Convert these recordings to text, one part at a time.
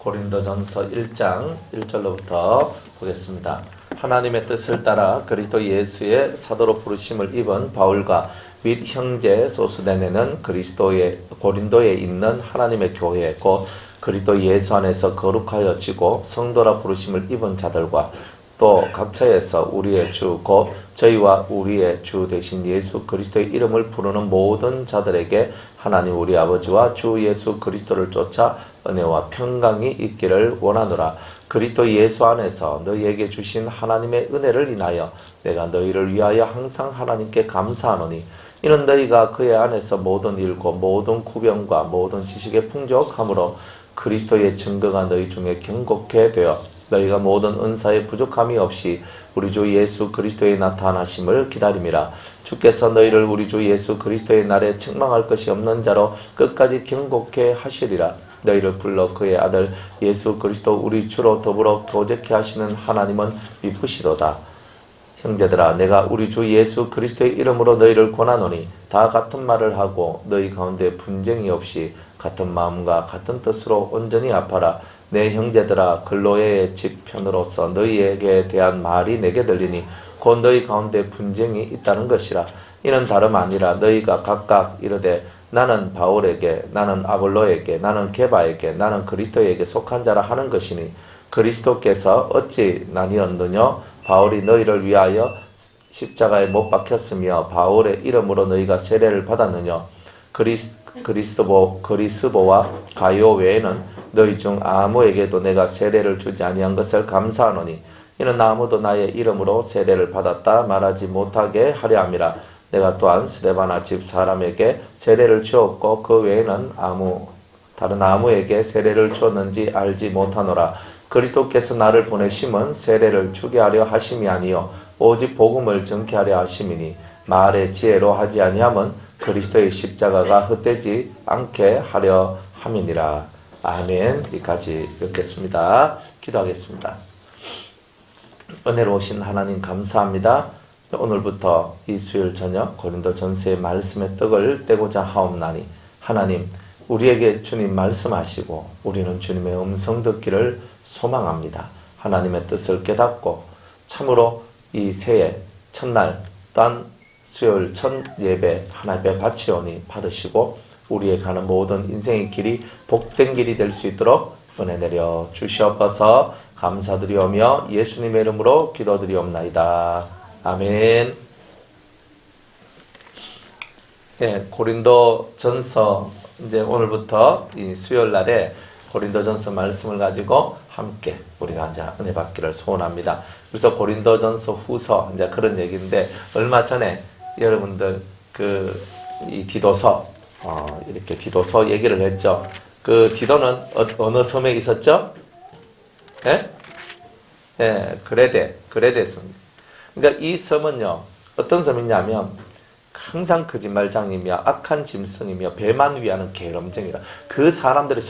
고린도전서 1장 1절로부터 보겠습니다. 하나님의 뜻을 따라 그리스도 예수의 사도로 부르심을 입은 바울과 및 형제 소스데네는 고린도에 있는 하나님의 교회에 곧 그리스도 예수 안에서 거룩하여지고 성도라 부르심을 입은 자들과 또 각처에서 우리의 주 곧 저희와 우리의 주 대신 예수 그리스도의 이름을 부르는 모든 자들에게 하나님 우리 아버지와 주 예수 그리스도를 쫓아 은혜와 평강이 있기를 원하노라. 그리스도 예수 안에서 너희에게 주신 하나님의 은혜를 인하여 내가 너희를 위하여 항상 하나님께 감사하노니 이는 너희가 그의 안에서 모든 일과 모든 구병과 모든 지식에 풍족함으로 그리스도의 증거가 너희 중에 경고케 되어 너희가 모든 은사에 부족함이 없이 우리 주 예수 그리스도의 나타나심을 기다림이라. 주께서 너희를 우리 주 예수 그리스도의 날에 책망할 것이 없는 자로 끝까지 경고케 하시리라. 너희를 불러 그의 아들 예수 그리스도 우리 주로 더불어 교제케 하시는 하나님은 미쁘시도다. 형제들아, 내가 우리 주 예수 그리스도의 이름으로 너희를 권하노니 다 같은 말을 하고 너희 가운데 분쟁이 없이 같은 마음과 같은 뜻으로 온전히 합하라. 내 형제들아, 글로에의 집 편으로서 너희에게 대한 말이 내게 들리니 곧 너희 가운데 분쟁이 있다는 것이라. 이는 다름 아니라 너희가 각각 이르되 나는 바울에게, 나는 아볼로에게, 나는 게바에게, 나는 그리스도에게 속한 자라 하는 것이니 그리스도께서 어찌 나뉘었느냐? 바울이 너희를 위하여 십자가에 못 박혔으며 바울의 이름으로 너희가 세례를 받았느냐? 그리스보와 가요 외에는 너희 중 아무에게도 내가 세례를 주지 아니한 것을 감사하노니 이는 아무도 나의 이름으로 세례를 받았다 말하지 못하게 하려 함이라. 내가 또한 스데바나 집 사람에게 세례를 주었고 그 외에는 다른 아무에게 세례를 주었는지 알지 못하노라. 그리스도께서 나를 보내심은 세례를 주게 하려 하심이 아니요 오직 복음을 전케 하려 하심이니 말의 지혜로 하지 아니함은 그리스도의 십자가가 헛되지 않게 하려 함이니라. 아멘. 여기까지 읽겠습니다. 기도하겠습니다. 은혜로우신 하나님 감사합니다. 오늘부터 이 수요일 저녁 고린도전서의 말씀의 떡을 떼고자 하옵나니 하나님 우리에게 주님 말씀하시고 우리는 주님의 음성 듣기를 소망합니다. 하나님의 뜻을 깨닫고 참으로 이 새해 첫날 또한 수요일 첫 예배 하나님께 바치오니 받으시고 우리의 가는 모든 인생의 길이 복된 길이 될 수 있도록 은혜 내려 주시옵소서. 감사드리오며 예수님의 이름으로 기도드리옵나이다. 아멘. 예, 고린도전서 이제 오늘부터 이 수요일 날에 고린도전서 말씀을 가지고 함께 우리가 이제 은혜 받기를 소원합니다. 그래서 고린도전서 후서 이제 그런 얘기인데 얼마 전에 여러분들 이 디도서 이렇게 디도서 얘기를 했죠. 그 디도는 어느 섬에 있었죠? 예? 예, 그레데 섬. 그러니까 이 섬은요, 어떤 섬이냐면 항상 거짓말장이며 악한 짐승이며 배만 위하는 게으름쟁이라. 그 사람들의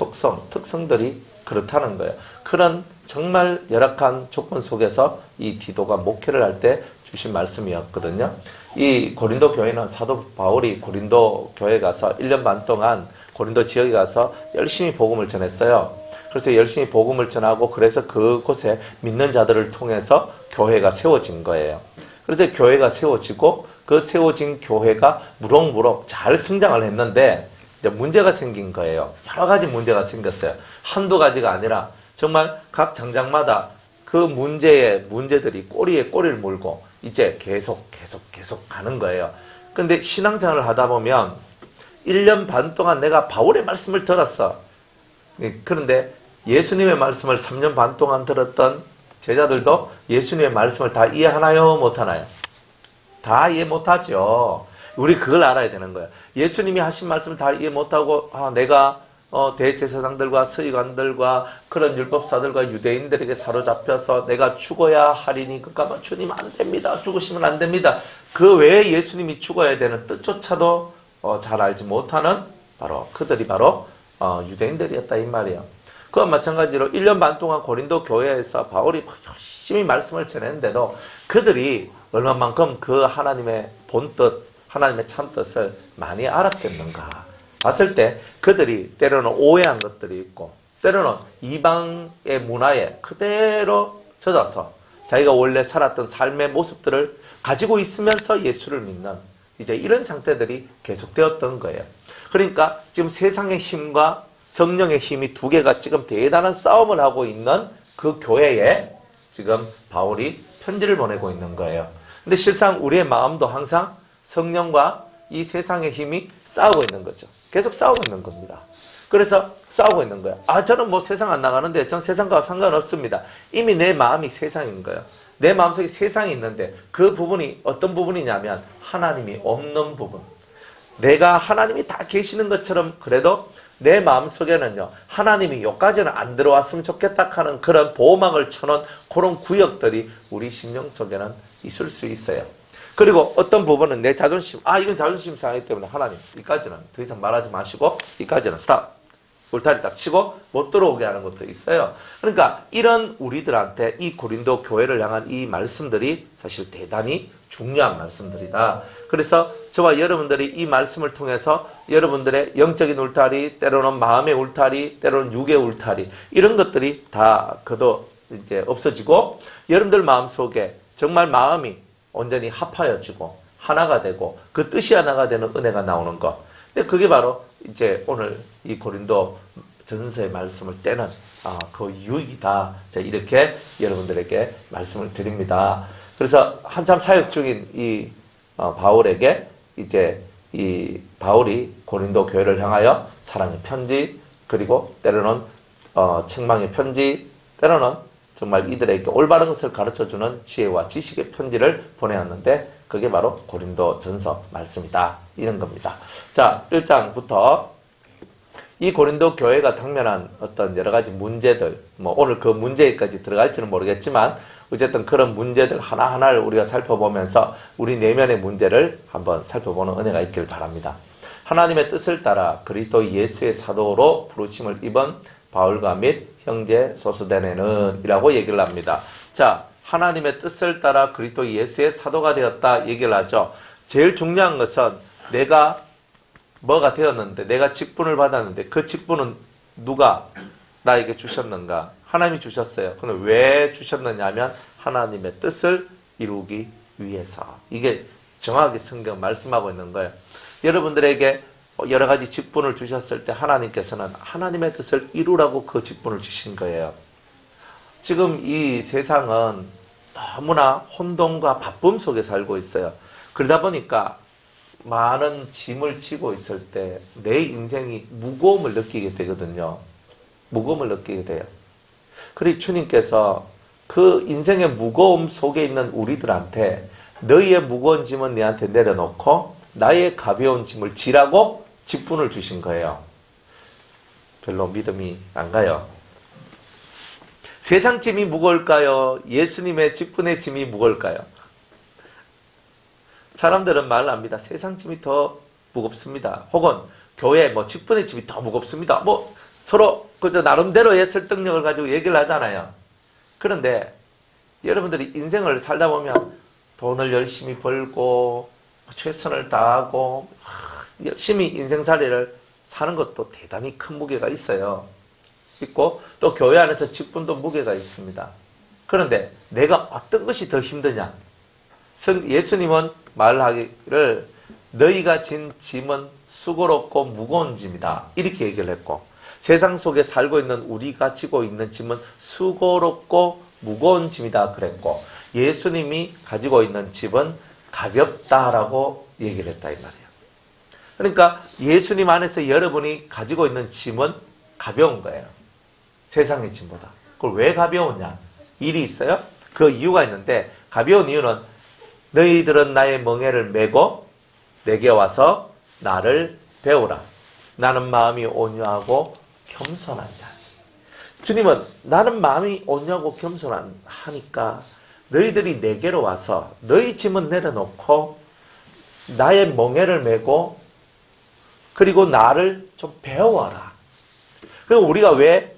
특성들이 그렇다는 거예요. 그런 정말 열악한 조건 속에서 이 디도가 목회를 할 때 주신 말씀이었거든요. 이 고린도 교회는 사도 바울이 고린도 교회에 가서 1년 반 동안 고린도 지역에 가서 열심히 복음을 전했어요. 그래서 열심히 복음을 전하고 그래서 그곳에 믿는 자들을 통해서 교회가 세워진 거예요. 그래서 교회가 세워지고 그 세워진 교회가 무럭무럭 잘 성장을 했는데 이제 문제가 생긴 거예요. 여러 가지 문제가 생겼어요. 한두 가지가 아니라 정말 각 장장마다 그 문제들이 꼬리에 꼬리를 물고 이제 계속 가는 거예요. 근데 신앙생활을 하다 보면 1년 반 동안 내가 바울의 말씀을 들었어. 그런데 예수님의 말씀을 3년 반 동안 들었던 제자들도 예수님의 말씀을 다 이해하나요? 못하나요? 다 이해 못하죠. 우리 그걸 알아야 되는 거예요. 예수님이 하신 말씀을 다 이해 못하고 내가 대제사장들과 서기관들과 그런 율법사들과 유대인들에게 사로잡혀서 내가 죽어야 하리니 그까봐 주님 안 됩니다. 죽으시면 안 됩니다. 그 외에 예수님이 죽어야 되는 뜻조차도 잘 알지 못하는 그들이 유대인들이었다 이 말이에요. 그와 마찬가지로 1년 반 동안 고린도 교회에서 바울이 열심히 말씀을 전했는데도 그들이 얼마만큼 그 하나님의 본뜻, 하나님의 참뜻을 많이 알았겠는가 봤을 때 그들이 때로는 오해한 것들이 있고 때로는 이방의 문화에 그대로 젖어서 자기가 원래 살았던 삶의 모습들을 가지고 있으면서 예수를 믿는 이제 이런 상태들이 계속되었던 거예요. 그러니까 지금 세상의 힘과 성령의 힘이 두 개가 지금 대단한 싸움을 하고 있는 그 교회에 지금 바울이 편지를 보내고 있는 거예요. 근데 실상 우리의 마음도 항상 성령과 이 세상의 힘이 싸우고 있는 거죠. 계속 싸우고 있는 겁니다. 그래서 싸우고 있는 거예요. 저는 뭐 세상 안 나가는데 전 세상과 상관없습니다. 이미 내 마음이 세상인 거예요. 내 마음속에 세상이 있는데 그 부분이 어떤 부분이냐면 하나님이 없는 부분. 내가 하나님이 다 계시는 것처럼 그래도 내 마음속에는요, 하나님이 여기까지는 안 들어왔으면 좋겠다 하는 그런 보호막을 쳐놓은 그런 구역들이 우리 심령 속에는 있을 수 있어요. 그리고 어떤 부분은 내 자존심, 이건 자존심 상하기 때문에 하나님, 여기까지는 더 이상 말하지 마시고 여기까지는 스탑. 울타리 딱 치고 못 들어오게 하는 것도 있어요. 그러니까 이런 우리들한테 이 고린도 교회를 향한 이 말씀들이 사실 대단히 중요한 말씀들이다. 그래서 저와 여러분들이 이 말씀을 통해서 여러분들의 영적인 울타리, 때로는 마음의 울타리, 때로는 육의 울타리, 이런 것들이 다 그도 이제 없어지고 여러분들 마음속에 정말 마음이 온전히 합하여지고 하나가 되고 그 뜻이 하나가 되는 은혜가 나오는 것. 근데 그게 바로 이제 오늘 이 고린도 전서의 말씀을 떼는 그 유익이다. 이렇게 여러분들에게 말씀을 드립니다. 그래서 한참 사역 중인 이 바울에게 이제 이 바울이 고린도 교회를 향하여 사랑의 편지, 그리고 때로는 책망의 편지, 때로는 정말 이들에게 올바른 것을 가르쳐주는 지혜와 지식의 편지를 보내었는데 그게 바로 고린도 전서 말씀이다. 이런 겁니다. 자, 1장부터 이 고린도 교회가 당면한 어떤 여러 가지 문제들, 뭐 오늘 그 문제까지 들어갈지는 모르겠지만 어쨌든 그런 문제들 하나하나를 우리가 살펴보면서 우리 내면의 문제를 한번 살펴보는 은혜가 있길 바랍니다. 하나님의 뜻을 따라 그리스도 예수의 사도로 부르심을 입은 바울과 및 형제 소수대네는 이라고 얘기를 합니다. 자, 하나님의 뜻을 따라 그리스도 예수의 사도가 되었다 얘기를 하죠. 제일 중요한 것은 내가 뭐가 되었는데, 내가 직분을 받았는데 그 직분은 누가 나에게 주셨는가? 하나님이 주셨어요. 그런데 왜 주셨느냐 하면 하나님의 뜻을 이루기 위해서. 이게 정확하게 성경 말씀하고 있는 거예요. 여러분들에게 여러 가지 직분을 주셨을 때 하나님께서는 하나님의 뜻을 이루라고 그 직분을 주신 거예요. 지금 이 세상은 너무나 혼돈과 바쁨 속에 살고 있어요. 그러다 보니까 많은 짐을 지고 있을 때 내 인생이 무거움을 느끼게 되거든요. 무거움을 느끼게 돼요. 그리고 주님께서 그 인생의 무거움 속에 있는 우리들한테 너희의 무거운 짐은 내한테 내려놓고 나의 가벼운 짐을 지라고 직분을 주신 거예요. 별로 믿음이 안 가요. 세상 짐이 무거울까요? 예수님의 직분의 짐이 무거울까요? 사람들은 말을 합니다. 세상 짐이 더 무겁습니다. 혹은 교회 직분의 짐이 더 무겁습니다. 서로 그저 나름대로의 설득력을 가지고 얘기를 하잖아요. 그런데 여러분들이 인생을 살다 보면 돈을 열심히 벌고 최선을 다하고 열심히 인생살이를 사는 것도 대단히 큰 무게가 있어요. 있고 또 교회 안에서 직분도 무게가 있습니다. 그런데 내가 어떤 것이 더 힘드냐? 예수님은 말하기를 너희가 진 짐은 수고롭고 무거운 짐이다. 이렇게 얘기를 했고 세상 속에 살고 있는 우리가 지고 있는 짐은 수고롭고 무거운 짐이다 그랬고 예수님이 가지고 있는 짐은 가볍다라고 얘기를 했다 이 말이에요. 그러니까 예수님 안에서 여러분이 가지고 있는 짐은 가벼운 거예요. 세상의 짐보다. 그걸 왜 가벼우냐? 일이 있어요? 그 이유가 있는데 가벼운 이유는 너희들은 나의 멍에를 메고 내게 와서 나를 배우라. 나는 마음이 온유하고 겸손한 자. 주님은 나는 마음이 온유하고 겸손하니까 너희들이 내게로 와서 너희 짐은 내려놓고 나의 멍에를 메고 그리고 나를 좀 배워라. 그럼 우리가 왜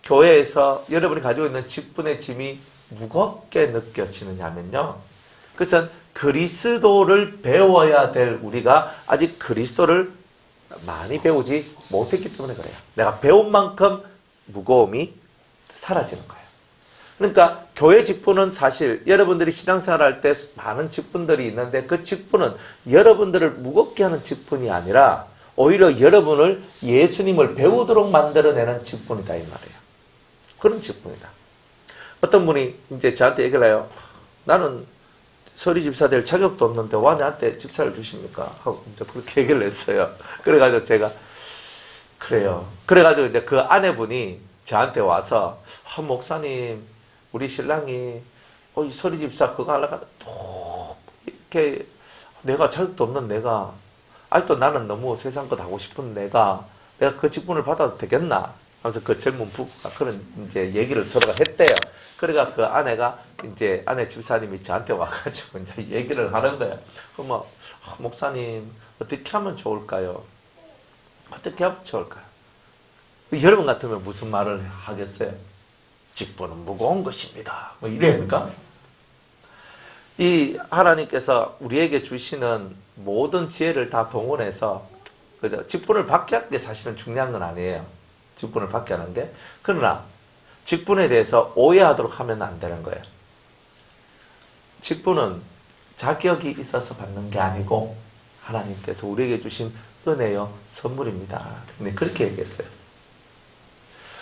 교회에서 여러분이 가지고 있는 직분의 짐이 무겁게 느껴지느냐 하면요. 그것은 그리스도를 배워야 될 우리가 아직 그리스도를 많이 배우지 못했기 때문에 그래요. 내가 배운 만큼 무거움이 사라지는 거예요. 그러니까 교회 직분은 사실 여러분들이 신앙생활 할 때 많은 직분들이 있는데 그 직분은 여러분들을 무겁게 하는 직분이 아니라 오히려 여러분을 예수님을 배우도록 만들어내는 직분이다 이 말이에요. 그런 직분이다. 어떤 분이 이제 저한테 얘기를 해요. 나는 서리 집사 될 자격도 없는데 와 나한테 집사를 주십니까? 하고 이제 그렇게 얘기를 했어요. 그래가지고 제가 그래요. 그래가지고 이제 그 아내분이 저한테 와서 목사님 우리 신랑이 이 서리 집사 그거 하려고 또 이렇게 내가 자격도 없는 내가 아직도 나는 너무 세상 것 하고 싶은 내가 그 직분을 받아도 되겠나? 하면서 그 젊은 부부가 그런 이제 얘기를 서로가 했대요. 그러니까 그 아내가 이제 아내 집사님이 저한테 와가지고 이제 얘기를 하는 거예요. 그럼 목사님 어떻게 하면 좋을까요? 어떻게 하면 좋을까요? 여러분 같으면 무슨 말을 하겠어요? 직분은 무거운 것입니다. 뭐 이래니까 이 하나님께서 우리에게 주시는 모든 지혜를 다 동원해서 그죠? 직분을 받게 하는 게 사실은 중요한 건 아니에요. 직분을 받게 하는 게. 그러나 직분에 대해서 오해하도록 하면 안 되는 거예요. 직분은 자격이 있어서 받는 게 아니고 하나님께서 우리에게 주신 은혜요 선물입니다. 근데 그렇게 얘기했어요.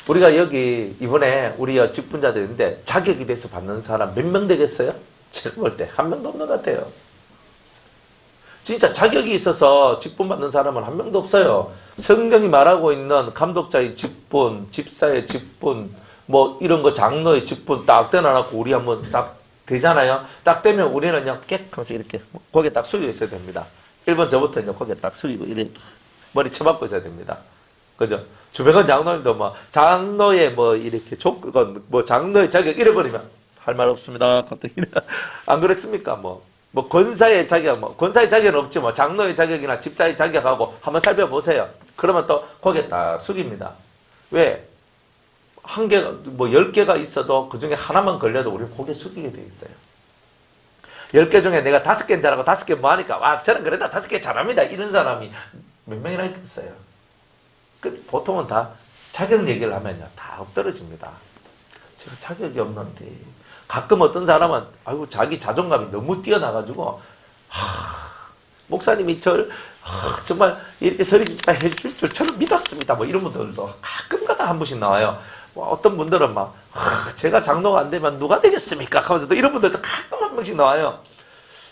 우리가 여기 이번에 우리 직분자들인데 자격이 돼서 받는 사람 몇 명 되겠어요? 제가 볼 때 한 명도 없는 것 같아요. 진짜 자격이 있어서 직분 받는 사람은 한 명도 없어요. 성경이 말하고 있는 감독자의 직분, 집사의 직분, 뭐 이런 거 장로의 직분 딱 떼어놔놓고 우리 한번 싹 되잖아요. 딱 되면 우리는요 깨 하면서 이렇게 고개 딱 숙이고 있어야 됩니다. 1번 저부터 이제 고개 딱 숙이고 이렇게 머리 쳐박고 있어야 됩니다. 그죠? 주변 장로님도 뭐 장로의 뭐 이렇게 조건 뭐 장로의 자격 잃어버리면 할 말 없습니다. 안 그랬습니까? 뭐 권사의 자격, 권사의 자격은 없지 뭐 장로의 자격이나 집사의 자격하고 한번 살펴보세요. 그러면 또 고개 딱 숙입니다. 왜? 한 개가, 10개가 있어도 그 중에 하나만 걸려도 우리는 고개 숙이게 돼 있어요. 10개 중에 내가 5개는 잘하고 5개 뭐 하니까, 저는 그래도 5개 잘합니다. 이런 사람이 몇 명이나 있겠어요. 보통은 다 자격 얘기를 하면요. 다 엎드러집니다. 제가 자격이 없는데. 가끔 어떤 사람은, 자기 자존감이 너무 뛰어나가지고, 목사님이 정말 이렇게 서리집사 해줄 줄 저는 믿었습니다. 뭐 이런 분들도 가끔가다 한 분씩 나와요. 어떤 분들은 제가 장로가 안 되면 누가 되겠습니까? 하면서 또 이런 분들도 가끔 한 명씩 나와요.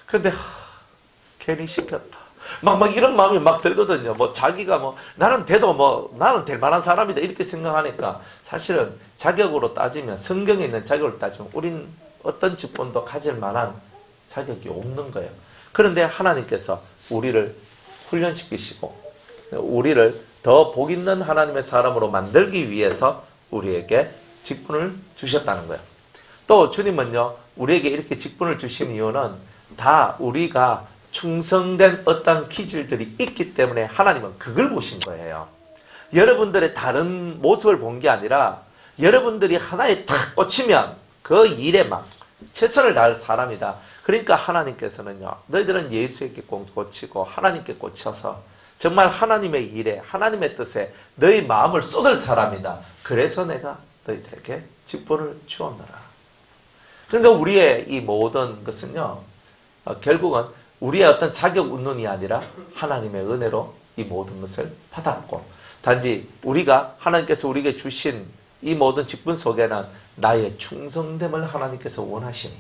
그런데 괜히 시켰다. 막 이런 마음이 막 들거든요. 자기가 나는 돼도 나는 될 만한 사람이다. 이렇게 생각하니까 사실은 자격으로 따지면, 성경에 있는 자격으로 따지면, 우린 어떤 직분도 가질 만한 자격이 없는 거예요. 그런데 하나님께서 우리를 훈련시키시고, 우리를 더 복 있는 하나님의 사람으로 만들기 위해서 우리에게 직분을 주셨다는 거예요. 또 주님은요, 우리에게 이렇게 직분을 주신 이유는 다 우리가 충성된 어떤 기질들이 있기 때문에 하나님은 그걸 보신 거예요. 여러분들의 다른 모습을 본 게 아니라 여러분들이 하나에 탁 꽂히면 그 일에 막 최선을 다할 사람이다. 그러니까 하나님께서는요, 너희들은 예수에게 꽂히고 하나님께 꽂혀서 정말 하나님의 일에, 하나님의 뜻에 너희 마음을 쏟을 사람이다. 그래서 내가 너희들에게 직분을 주었노라. 그러니까 우리의 이 모든 것은요, 결국은 우리의 어떤 자격 운운이 아니라 하나님의 은혜로 이 모든 것을 받았고, 단지 우리가 하나님께서 우리에게 주신 이 모든 직분 속에는 나의 충성됨을 하나님께서 원하시니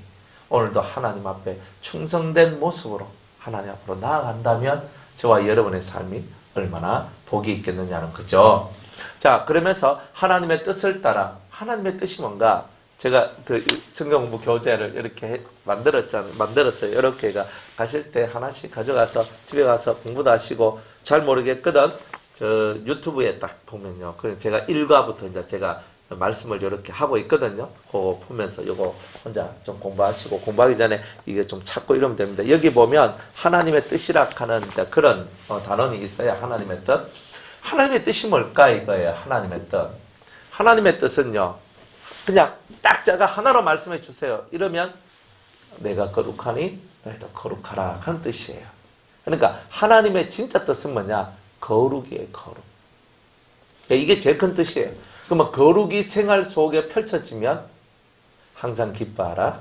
오늘도 하나님 앞에 충성된 모습으로 하나님 앞으로 나아간다면 저와 여러분의 삶이 얼마나 복이 있겠느냐는 거죠. 자, 그러면서 하나님의 뜻을 따라, 하나님의 뜻이 뭔가, 제가 그 성경 공부 교재를 이렇게 만들었어요. 이렇게 가실 때 하나씩 가져가서 집에 가서 공부도 하시고, 잘 모르겠거든 저 유튜브에 딱 보면요. 그래서 제가 1과부터 이제 제가 말씀을 이렇게 하고 있거든요. 그거 보면서 이거 혼자 좀 공부하시고, 공부하기 전에 이게 좀 찾고 이러면 됩니다. 여기 보면 하나님의 뜻이라 하는 이제 그런 단원이 있어요. 하나님의 뜻. 하나님의 뜻이 뭘까 이거예요. 하나님의 뜻. 하나님의 뜻은요, 그냥 딱 제가 하나로 말씀해 주세요. 이러면 내가 거룩하니 너희도 거룩하라 하는 뜻이에요. 그러니까 하나님의 진짜 뜻은 뭐냐? 거룩이에요. 거룩. 이게 제일 큰 뜻이에요. 그러면 거룩이 생활 속에 펼쳐지면 항상 기뻐하라,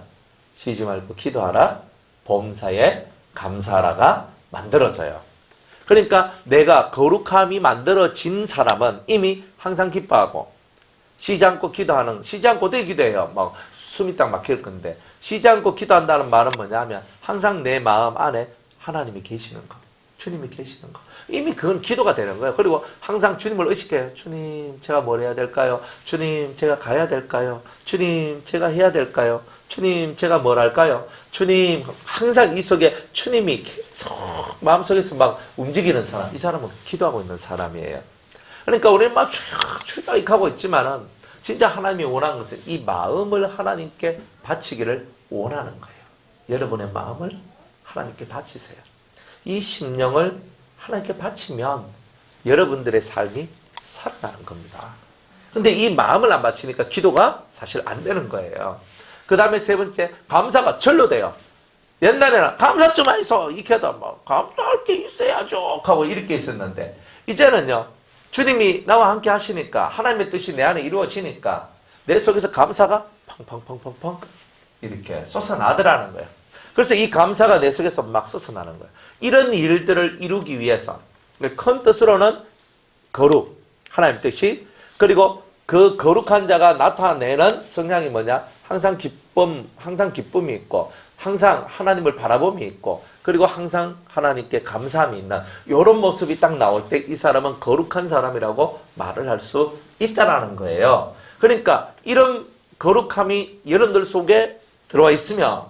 쉬지 말고 기도하라, 범사에 감사하라가 만들어져요. 그러니까 내가 거룩함이 만들어진 사람은 이미 항상 기뻐하고 쉬지 않고 기도하는, 쉬지 않고 되 기도해요. 막 숨이 딱 막힐 건데 쉬지 않고 기도한다는 말은 뭐냐면 항상 내 마음 안에 하나님이 계시는 거, 주님이 계시는 거. 이미 그건 기도가 되는 거예요. 그리고 항상 주님을 의식해요. 주님, 제가 뭘 해야 될까요? 주님, 제가 가야 될까요? 주님, 제가 해야 될까요? 주님, 제가 뭘 할까요? 주님, 항상 이 속에 주님이 계속 마음속에서 막 움직이는 사람, 이 사람은 기도하고 있는 사람이에요. 그러니까 우리는 막 추가익 하고 있지만은 진짜 하나님이 원하는 것은 이 마음을 하나님께 바치기를 원하는 거예요. 여러분의 마음을 하나님께 바치세요. 이 심령을 하나님께 바치면 여러분들의 삶이 살아나는 겁니다. 근데 이 마음을 안 바치니까 기도가 사실 안 되는 거예요. 그 다음에 세 번째, 감사가 절로 돼요. 옛날에는 감사 좀 하이소 이렇게 하다 뭐 감사할 게 있어야죠 하고 이렇게 있었는데 이제는요, 주님이 나와 함께 하시니까 하나님의 뜻이 내 안에 이루어지니까 내 속에서 감사가 팡팡팡팡팡 이렇게 솟아나더라는 거예요. 그래서 이 감사가 내 속에서 막 솟아나는 거예요. 이런 일들을 이루기 위해서 큰 뜻으로는 거룩, 하나님의 뜻이, 그리고 그 거룩한 자가 나타내는 성향이 뭐냐? 항상 기쁨이 있고 항상 하나님을 바라봄이 있고 그리고 항상 하나님께 감사함이 있는 이런 모습이 딱 나올 때 이 사람은 거룩한 사람이라고 말을 할 수 있다라는 거예요. 그러니까 이런 거룩함이 여러분들 속에 들어와 있으면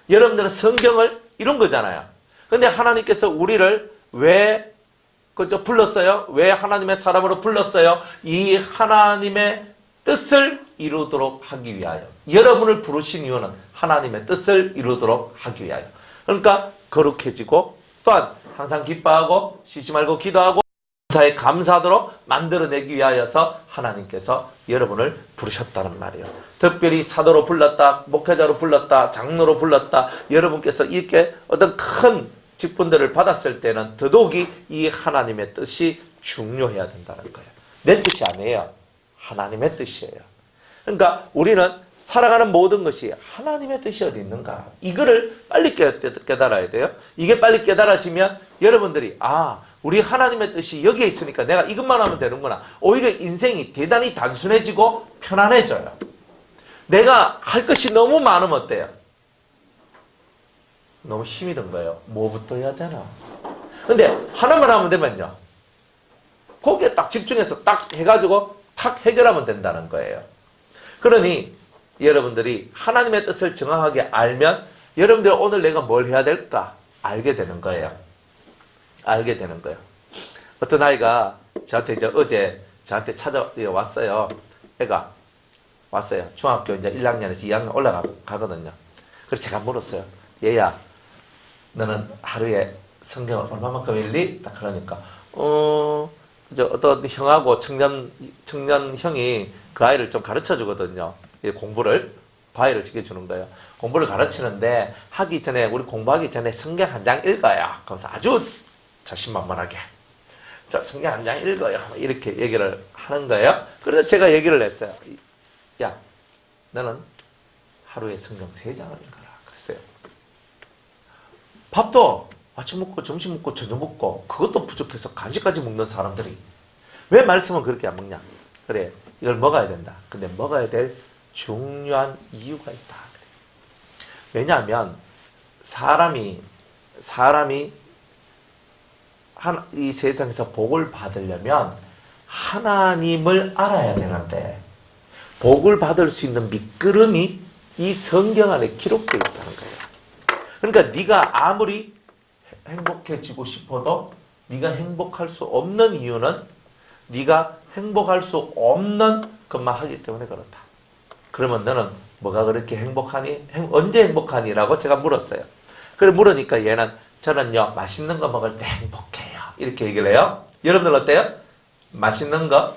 여러분들은 성경을 이룬 거잖아요. 근데 하나님께서 우리를 왜 그죠 불렀어요? 왜 하나님의 사람으로 불렀어요? 이 하나님의 뜻을 이루도록 하기 위하여. 여러분을 부르신 이유는 하나님의 뜻을 이루도록 하기 위하여. 그러니까 거룩해지고 또한 항상 기뻐하고 쉬지 말고 기도하고 감사에 감사하도록 만들어내기 위하여서 하나님께서 여러분을 부르셨다는 말이에요. 특별히 사도로 불렀다, 목회자로 불렀다, 장로로 불렀다. 여러분께서 이렇게 어떤 큰 직분들을 받았을 때는 더더욱이 이 하나님의 뜻이 중요해야 된다는 거예요. 내 뜻이 아니에요. 하나님의 뜻이에요. 그러니까 우리는 살아가는 모든 것이 하나님의 뜻이 어디 있는가? 이거를 빨리 깨달아야 돼요. 이게 빨리 깨달아지면 여러분들이 우리 하나님의 뜻이 여기에 있으니까 내가 이것만 하면 되는구나. 오히려 인생이 대단히 단순해지고 편안해져요. 내가 할 것이 너무 많으면 어때요? 너무 힘이 든 거예요. 뭐부터 해야 되나? 근데 하나만 하면 되면요, 거기에 딱 집중해서 딱 해가지고 탁 해결하면 된다는 거예요. 그러니 여러분들이 하나님의 뜻을 정확하게 알면 여러분들 오늘 내가 뭘 해야 될까? 알게 되는 거예요. 알게 되는 거예요. 어떤 아이가 저한테 이제 어제 저한테 찾아왔어요. 애가 왔어요. 중학교 이제 1학년에서 2학년 올라가거든요. 그래서 제가 물었어요. 얘야, 너는 하루에 성경을 얼마만큼 읽니? 딱 그러니까 이제 어떤 형하고 청년 형이 그 아이를 좀 가르쳐 주거든요. 공부를 과외를 시켜주는 거예요. 공부를 가르치는데 우리 공부하기 전에 성경 한 장 읽어요. 그래서 아주 자신만만하게 자, 성경 한 장 읽어요. 이렇게 얘기를 하는 거예요. 그래서 제가 얘기를 했어요. 야, 너는 하루에 성경 3장을 읽어라. 그랬어요. 밥도 아침 먹고 점심 먹고 저녁 먹고 그것도 부족해서 간식까지 먹는 사람들이 왜 말씀은 그렇게 안 먹냐? 그래, 이걸 먹어야 된다. 근데 먹어야 될 중요한 이유가 있다. 왜냐하면 사람이 이 세상에서 복을 받으려면 하나님을 알아야 되는데 복을 받을 수 있는 밑거름이 이 성경 안에 기록되어 있다는 거예요. 그러니까 네가 아무리 행복해지고 싶어도 네가 행복할 수 없는 이유는 네가 행복할 수 없는 것만 하기 때문에 그렇다. 그러면 너는 뭐가 그렇게 행복하니? 언제 행복하니? 라고 제가 물었어요. 그래 물으니까 저는요 맛있는 거 먹을 때 행복해요. 이렇게 얘기를 해요. 여러분들 어때요? 맛있는 거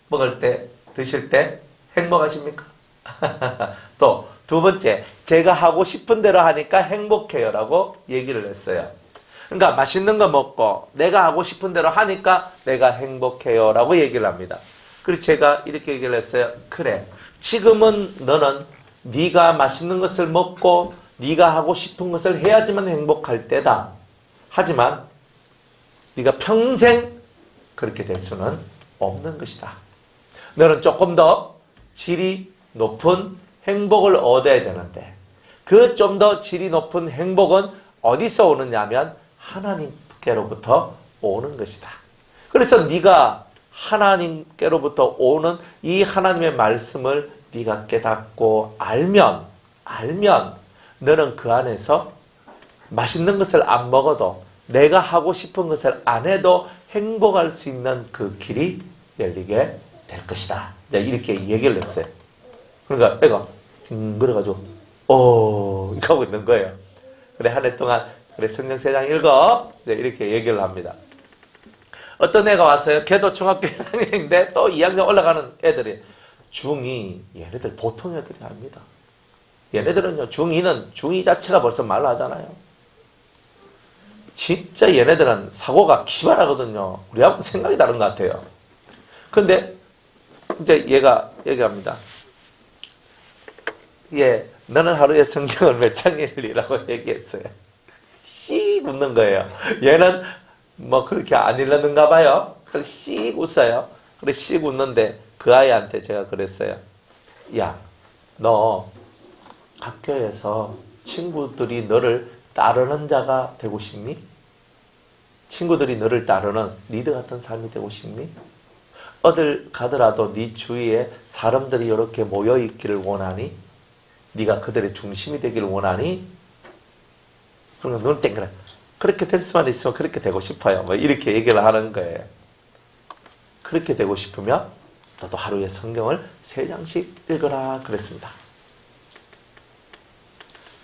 먹을 때, 드실 때 행복하십니까? 또 두 번째, 제가 하고 싶은 대로 하니까 행복해요 라고 얘기를 했어요. 그러니까 맛있는 거 먹고 내가 하고 싶은 대로 하니까 내가 행복해요 라고 얘기를 합니다. 그래서 제가 이렇게 얘기를 했어요. 그래, 지금은 너는 네가 맛있는 것을 먹고 네가 하고 싶은 것을 해야지만 행복할 때다. 하지만 네가 평생 그렇게 될 수는 없는 것이다. 너는 조금 더 질이 높은 행복을 얻어야 되는데 그 좀 더 질이 높은 행복은 어디서 오느냐 하면 하나님께로부터 오는 것이다. 그래서 네가 하나님께로부터 오는 이 하나님의 말씀을 네가 깨닫고 알면 너는 그 안에서 맛있는 것을 안 먹어도 내가 하고 싶은 것을 안 해도 행복할 수 있는 그 길이 열리게 될 것이다. 이제 이렇게 얘기를 했어요. 그러니까 애가 그래가지고 이렇게 하고 있는 거예요. 그래 한 해 동안 그래 성경 3장 읽어 이제 이렇게 얘기를 합니다. 어떤 애가 왔어요. 걔도 중학교 1학년인데 또 2학년 올라가는 애들이 중2 얘네들 보통 애들이 아닙니다. 얘네들은요 중2 자체가 벌써 말로 하잖아요. 진짜 얘네들은 사고가 기발하거든요. 우리하고 생각이 다른 것 같아요. 근데 이제 얘가 얘기합니다. 너는 하루에 성경을 몇 장 읽으라고 얘기했어요. 씩 웃는 거예요. 얘는 뭐 그렇게 안 읽었는가 봐요. 그래서 씩 웃어요. 그래 씩 웃는데 그 아이한테 제가 그랬어요. 야, 너 학교에서 친구들이 너를 따르는 자가 되고 싶니? 친구들이 너를 따르는 리더 같은 삶이 되고 싶니? 어딜 가더라도 네 주위에 사람들이 이렇게 모여있기를 원하니? 네가 그들의 중심이 되기를 원하니? 그러면 눈 땡그래. 그렇게 될 수만 있으면 그렇게 되고 싶어요. 뭐 이렇게 얘기를 하는 거예요. 그렇게 되고 싶으면 너도 하루에 성경을 3장씩 읽어라 그랬습니다.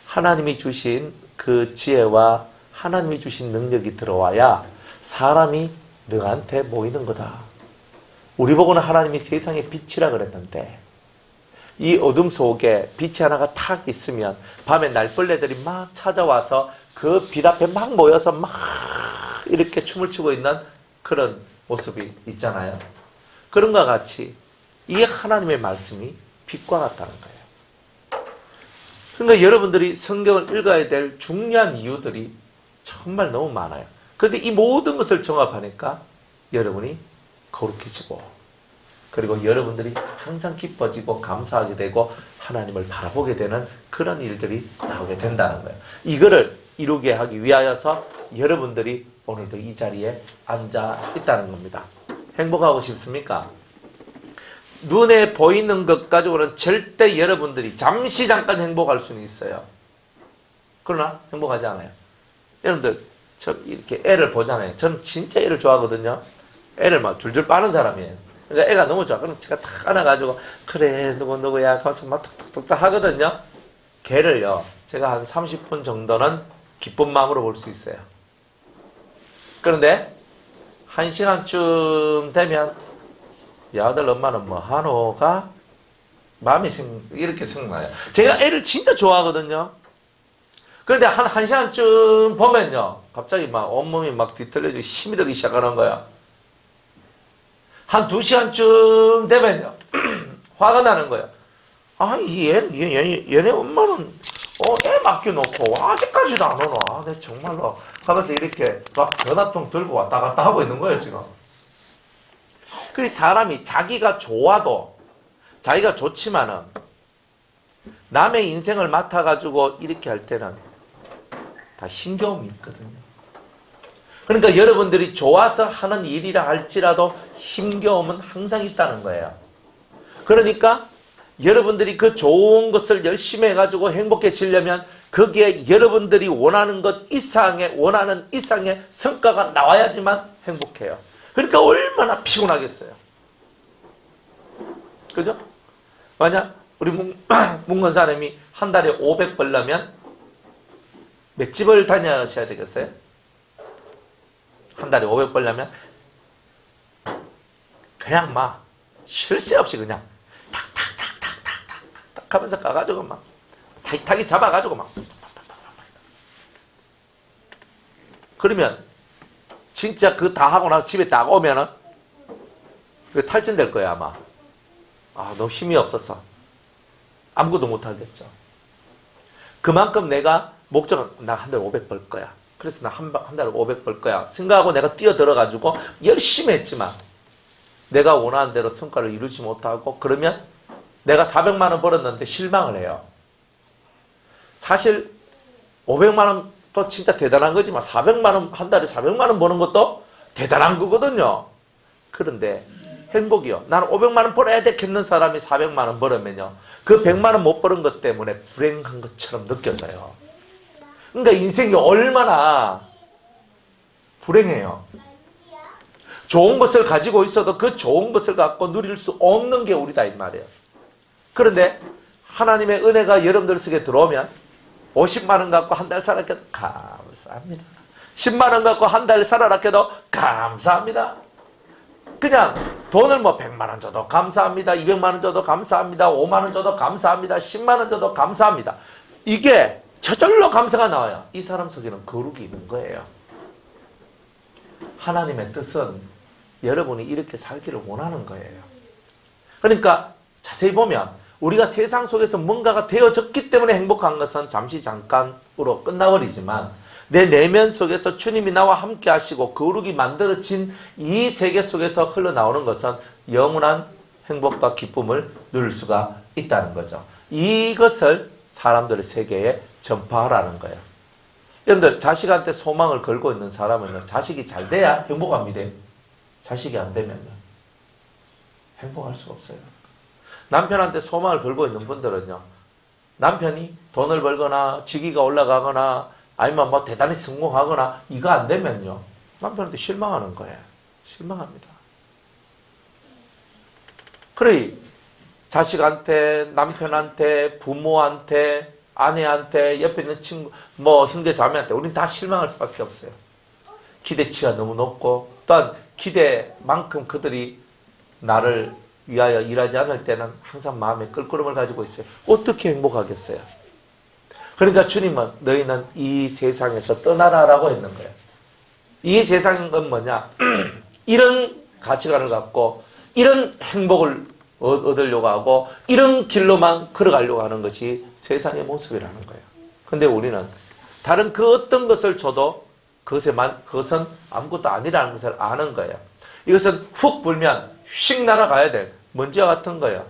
하나님이 주신 그 지혜와 하나님이 주신 능력이 들어와야 사람이 너한테 모이는 거다. 우리 보고는 하나님이 세상의 빛이라 그랬는데 이 어둠 속에 빛이 하나가 탁 있으면 밤에 날벌레들이 막 찾아와서 그 빛 앞에 막 모여서 막 이렇게 춤을 추고 있는 그런 모습이 있잖아요. 그런과 같이 이 하나님의 말씀이 빛과 같다는 거예요. 그러니까 여러분들이 성경을 읽어야 될 중요한 이유들이 정말 너무 많아요. 그런데 이 모든 것을 종합하니까 여러분이 거룩해지고 그리고 여러분들이 항상 기뻐지고 감사하게 되고 하나님을 바라보게 되는 그런 일들이 나오게 된다는 거예요. 이거를 이루게 하기 위하여서 여러분들이 오늘도 이 자리에 앉아 있다는 겁니다. 행복하고 싶습니까? 눈에 보이는 것 가지고는 절대 여러분들이 잠깐 행복할 수는 있어요. 그러나 행복하지 않아요. 여러분들 저 이렇게 애를 보잖아요. 저는 진짜 애를 좋아하거든요. 애를 막 줄줄 빠는 사람이에요. 그러니까 애가 너무 좋아. 그럼 제가 탁 안아가지고 그래 누구야 가서 막 톡톡톡 하거든요. 걔를요 제가 한 30분 정도는 기쁜 마음으로 볼 수 있어요. 그런데 1시간쯤 되면 야 아들 엄마는 뭐 한호가 마음이 이렇게 생각나요. 제가 애를 진짜 좋아하거든요. 그런데 한 1시간쯤 보면요 갑자기 막 온몸이 막 뒤틀려지고 힘이 들기 시작하는 거야. 한 2시간쯤 되면요 화가 나는 거예요. 얘네 엄마는 애 맡겨놓고 아직까지도 안 오노. 내 정말로 하면서 이렇게 막 전화통 들고 왔다 갔다 하고 있는 거예요 지금. 그래서 사람이 자기가 좋아도 자기가 좋지만은 남의 인생을 맡아가지고 이렇게 할 때는 다 힘겨움이 있거든요. 그러니까 여러분들이 좋아서 하는 일이라 할지라도 힘겨움은 항상 있다는 거예요. 그러니까 여러분들이 그 좋은 것을 열심히 해가지고 행복해지려면 거기에 여러분들이 원하는 것 이상의 원하는 이상의 성과가 나와야지만 행복해요. 그러니까 얼마나 피곤하겠어요. 그죠? 만약 우리 문건사님이 한 달에 500 벌려면 몇 집을 다녀셔야 되겠어요? 한 달에 500 벌려면 그냥 막 쉴 새 없이 그냥 탁탁탁탁탁탁탁 하면서 가가지고 막 타기 잡아가지고 막 그러면 진짜 그 다 하고 나서 집에 딱 오면은 탈진될 거야 아마. 너무 힘이 없어서 아무것도 못하겠죠. 그만큼 내가 목적은 나 한 달에 500 벌 거야. 그래서 나 한 달에 500 벌 거야 생각하고 내가 뛰어들어가지고 열심히 했지만 내가 원하는 대로 성과를 이루지 못하고 그러면 내가 400만 원 벌었는데 실망을 해요. 사실 500만 원도 진짜 대단한 거지만 400만 원, 한 달에 400만 원 버는 것도 대단한 거거든요. 그런데 행복이요. 나는 500만 원 벌어야 되겠는 사람이 400만 원 벌으면요. 그 100만 원 못 버는 것 때문에 불행한 것처럼 느껴져요. 그러니까 인생이 얼마나 불행해요. 좋은 것을 가지고 있어도 그 좋은 것을 갖고 누릴 수 없는 게 우리다 이 말이에요. 그런데 하나님의 은혜가 여러분들 속에 들어오면 50만 원 갖고 한 달 살았게 도 감사합니다. 10만 원 갖고 한 달 살아라 해도 감사합니다. 그냥 돈을 100만 원 줘도 감사합니다. 200만 원 줘도 감사합니다. 5만 원 줘도 감사합니다. 10만 원 줘도 감사합니다. 이게 저절로 감사가 나와요. 이 사람 속에는 거룩이 있는 거예요. 하나님의 뜻은 여러분이 이렇게 살기를 원하는 거예요. 그러니까 자세히 보면 우리가 세상 속에서 뭔가가 되어졌기 때문에 행복한 것은 잠시 잠깐으로 끝나버리지만 내 내면 속에서 주님이 나와 함께 하시고 거룩이 만들어진 이 세계 속에서 흘러나오는 것은 영원한 행복과 기쁨을 누릴 수가 있다는 거죠. 이것을 사람들의 세계에 전파하라는 거예요. 여러분들 자식한테 소망을 걸고 있는 사람은요. 자식이 잘 돼야 행복합니다. 자식이 안 되면요. 행복할 수가 없어요. 남편한테 소망을 걸고 있는 분들은요. 남편이 돈을 벌거나 직위가 올라가거나 아니면 대단히 성공하거나 이거 안 되면요. 남편한테 실망하는 거예요. 실망합니다. 그래 자식한테, 남편한테, 부모한테, 아내한테, 옆에 있는 친구, 형제 자매한테 우리는 다 실망할 수밖에 없어요. 기대치가 너무 높고 또한 기대만큼 그들이 나를 위하여 일하지 않을 때는 항상 마음에 껄끄럼을 가지고 있어요. 어떻게 행복하겠어요? 그러니까 주님은 너희는 이 세상에서 떠나라라고 했는 거예요. 이 세상은 뭐냐? 이런 가치관을 갖고 이런 행복을 얻으려고 하고 이런 길로만 걸어가려고 하는 것이 세상의 모습이라는 거예요. 근데 우리는 다른 그 어떤 것을 줘도 그것은 아무것도 아니라는 것을 아는 거예요. 이것은 훅 불면 휙 날아가야 될 먼지와 같은 거예요.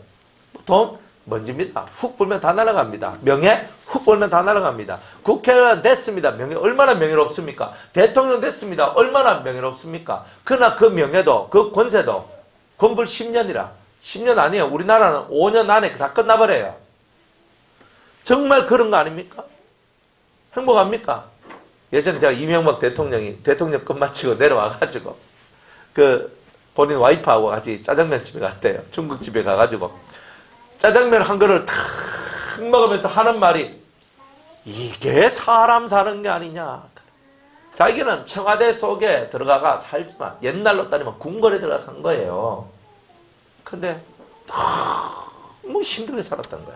돈, 먼지입니다. 훅 불면 다 날아갑니다. 명예, 훅 불면 다 날아갑니다. 국회의원 됐습니다. 명예 얼마나 명예롭습니까? 대통령 됐습니다. 얼마나 명예롭습니까? 그러나 그 명예도 그 권세도 권불 10년이라 10년 아니에요. 우리나라는 5년 안에 다 끝나버려요. 정말 그런 거 아닙니까? 행복합니까? 예전에 제가 이명박 대통령이 대통령 끝마치고 내려와가지고 본인 와이프하고 같이 짜장면 집에 갔대요. 중국 집에 가가지고 짜장면 한 그릇을 탁 먹으면서 하는 말이 이게 사람 사는 게 아니냐. 자기는 청와대 속에 들어가가 살지만 옛날로 따지면 궁궐에 들어가 산 거예요. 근데 너무 힘들게 살았던 거야.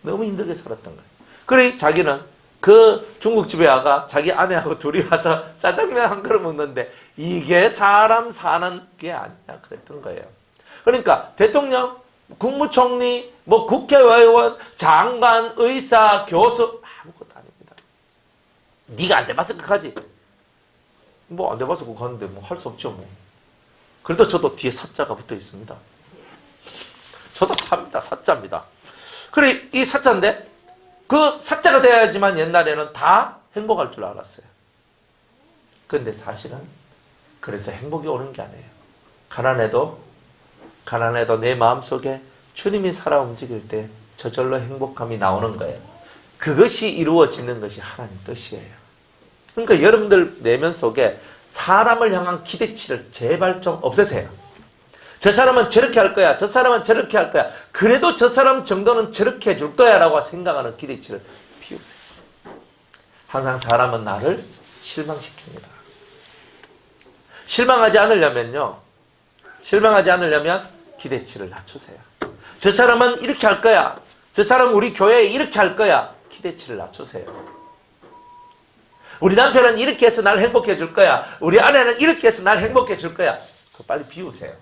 너무 힘들게 살았던 거야. 그래 자기는 그 중국집에 와가 자기 아내하고 둘이 와서 짜장면 한 그릇 먹는데 이게 사람 사는 게 아니냐 그랬던 거예요. 그러니까 대통령, 국무총리, 국회의원, 장관, 의사, 교수 아무것도 아닙니다. 네가 안 돼봤을 것까지 안 돼봤을 것 같은데 할 수 없죠 뭐. 그래도 저도 뒤에 사자가 붙어 있습니다. 저도 사자입니다. 그래 이 사자인데 그 사자가 돼야지만 옛날에는 다 행복할 줄 알았어요. 그런데 사실은 그래서 행복이 오는 게 아니에요. 가난해도 내 마음속에 주님이 살아 움직일 때 저절로 행복함이 나오는 거예요. 그것이 이루어지는 것이 하나님 뜻이에요. 그러니까 여러분들 내면 속에 사람을 향한 기대치를 제발 좀 없애세요. 저 사람은 저렇게 할 거야. 저 사람은 저렇게 할 거야. 그래도 저 사람 정도는 저렇게 해줄 거야 라고 생각하는 기대치를 비우세요. 항상 사람은 나를 실망시킵니다. 실망하지 않으려면 기대치를 낮추세요. 저 사람은 이렇게 할 거야. 저 사람은 우리 교회에 이렇게 할 거야. 기대치를 낮추세요. 우리 남편은 이렇게 해서 날 행복해 줄 거야. 우리 아내는 이렇게 해서 날 행복해 줄 거야. 그거 빨리 비우세요.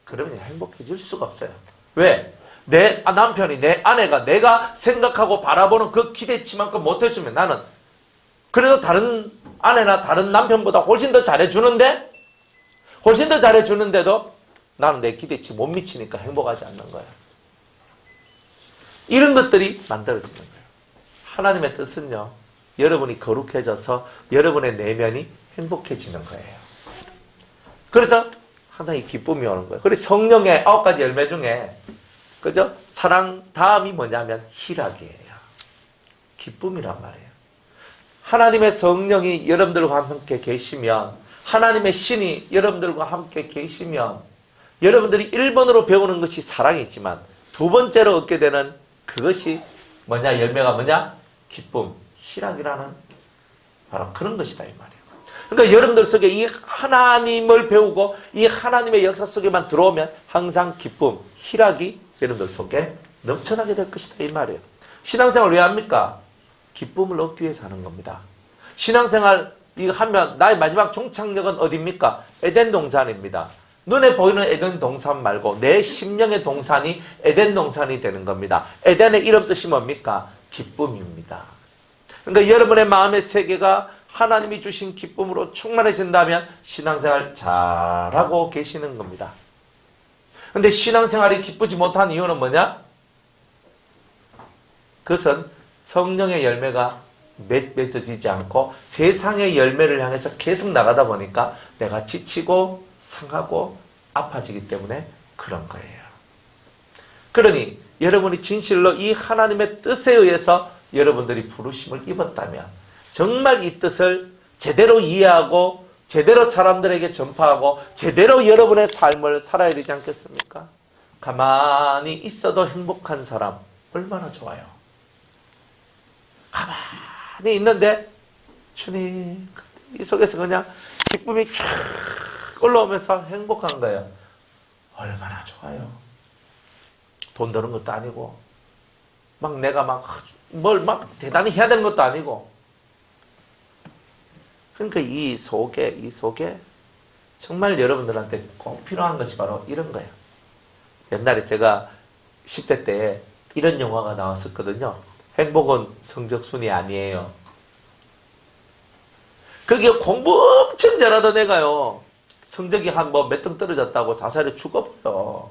그러면 행복해질 수가 없어요. 왜? 내 남편이, 내 아내가 내가 생각하고 바라보는 그 기대치만큼 못해주면 나는 그래도 다른 아내나 다른 남편보다 훨씬 더 잘해주는데, 훨씬 더 잘해주는데도 나는 내 기대치 못 미치니까 행복하지 않는 거야. 이런 것들이 만들어지는 거예요. 하나님의 뜻은요, 여러분이 거룩해져서 여러분의 내면이 행복해지는 거예요. 그래서 항상 이 기쁨이 오는 거예요. 그리고 성령의 9가지 열매 중에, 그죠? 사랑 다음이 뭐냐면 희락이에요. 기쁨이란 말이에요. 하나님의 성령이 여러분들과 함께 계시면, 하나님의 신이 여러분들과 함께 계시면, 여러분들이 1번으로 배우는 것이 사랑이지만, 2번째로 얻게 되는 그것이 뭐냐? 열매가 뭐냐? 기쁨, 희락이라는 바로 그런 것이다, 이 말이에요. 그러니까 여러분들 속에 이 하나님을 배우고 이 하나님의 역사 속에만 들어오면 항상 기쁨, 희락이 여러분들 속에 넘쳐나게 될 것이다, 이 말이에요. 신앙생활 왜 합니까? 기쁨을 얻기 위해서 하는 겁니다. 신앙생활 이거 하면 나의 마지막 종착역은 어디입니까? 에덴 동산입니다. 눈에 보이는 에덴 동산 말고 내 심령의 동산이 에덴 동산이 되는 겁니다. 에덴의 이름 뜻이 뭡니까? 기쁨입니다. 그러니까 여러분의 마음의 세계가 하나님이 주신 기쁨으로 충만해진다면 신앙생활 잘하고 계시는 겁니다. 근데 신앙생활이 기쁘지 못한 이유는 뭐냐? 그것은 성령의 열매가 맺어지지 않고 세상의 열매를 향해서 계속 나가다 보니까 내가 지치고 상하고 아파지기 때문에 그런 거예요. 그러니 여러분이 진실로 이 하나님의 뜻에 의해서 여러분들이 부르심을 입었다면 정말 이 뜻을 제대로 이해하고 제대로 사람들에게 전파하고 제대로 여러분의 삶을 살아야 되지 않겠습니까? 가만히 있어도 행복한 사람 얼마나 좋아요. 가만히 있는데 주님 이 속에서 그냥 기쁨이 쫙 올라오면서 행복한 거예요. 얼마나 좋아요. 돈 드는 것도 아니고 막 내가 뭘 대단히 해야 되는 것도 아니고. 그러니까 이 속에 정말 여러분들한테 꼭 필요한 것이 바로 이런 거예요. 옛날에 제가 10대 때 이런 영화가 나왔었거든요. 행복은 성적순이 아니에요. 그게 공부 엄청 잘하던 애가요. 성적이 한 몇 등 떨어졌다고 자살해 죽어버려.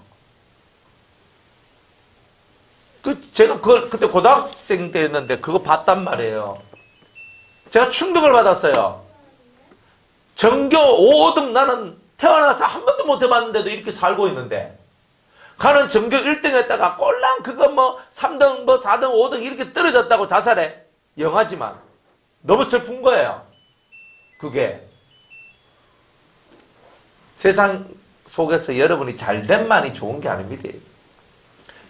제가 그때 고등학생 때였는데 그거 봤단 말이에요. 제가 충격을 받았어요. 전교 5등 나는 태어나서 한 번도 못 해봤는데도 이렇게 살고 있는데 가는 전교 1등 했다가 꼴랑 그거 3등 4등 5등 이렇게 떨어졌다고 자살해. 영화지만 너무 슬픈 거예요. 그게 세상 속에서 여러분이 잘됨만이 좋은 게 아닙니다.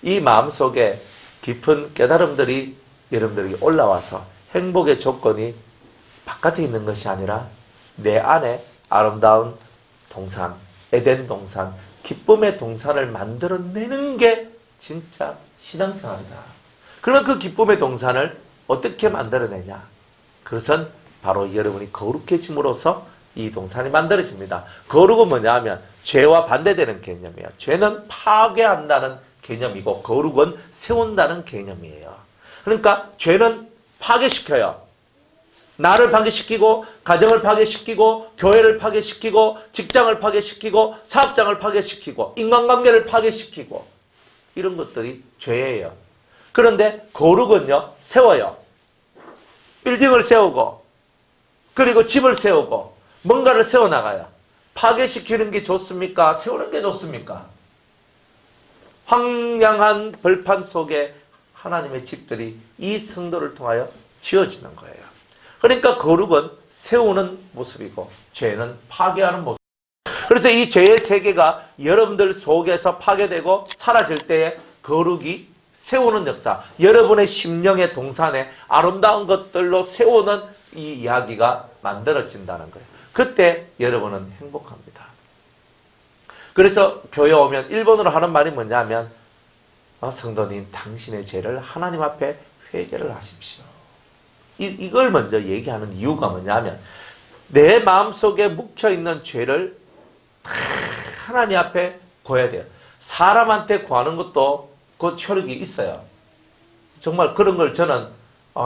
이 마음속에 깊은 깨달음들이 여러분들에게 올라와서 행복의 조건이 바깥에 있는 것이 아니라 내 안에 아름다운 동산, 에덴 동산, 기쁨의 동산을 만들어내는 게 진짜 신앙생활이다. 그러면 그 기쁨의 동산을 어떻게 만들어내냐? 그것은 바로 여러분이 거룩해짐으로써 이 동산이 만들어집니다. 거룩은 뭐냐 하면 죄와 반대되는 개념이에요. 죄는 파괴한다는 개념이고 거룩은 세운다는 개념이에요. 그러니까 죄는 파괴시켜요. 나를 파괴시키고 가정을 파괴시키고 교회를 파괴시키고 직장을 파괴시키고 사업장을 파괴시키고 인간관계를 파괴시키고 이런 것들이 죄예요. 그런데 거룩은요 세워요. 빌딩을 세우고 그리고 집을 세우고 뭔가를 세워나가요. 파괴시키는 게 좋습니까? 세우는 게 좋습니까? 황량한 벌판 속에 하나님의 집들이 이 성도를 통하여 지어지는 거예요. 그러니까 거룩은 세우는 모습이고 죄는 파괴하는 모습. 그래서 이 죄의 세계가 여러분들 속에서 파괴되고 사라질 때에 거룩이 세우는 역사, 여러분의 심령의 동산에 아름다운 것들로 세우는 이 이야기가 만들어진다는 거예요. 그때 여러분은 행복합니다. 그래서 교회 오면 1번으로 하는 말이 뭐냐면 성도님 당신의 죄를 하나님 앞에 회개를 하십시오. 이걸 먼저 얘기하는 이유가 뭐냐면 내 마음속에 묵혀있는 죄를 하나님 앞에 구해야 돼요. 사람한테 구하는 것도 그 효력이 있어요. 정말 그런 걸 저는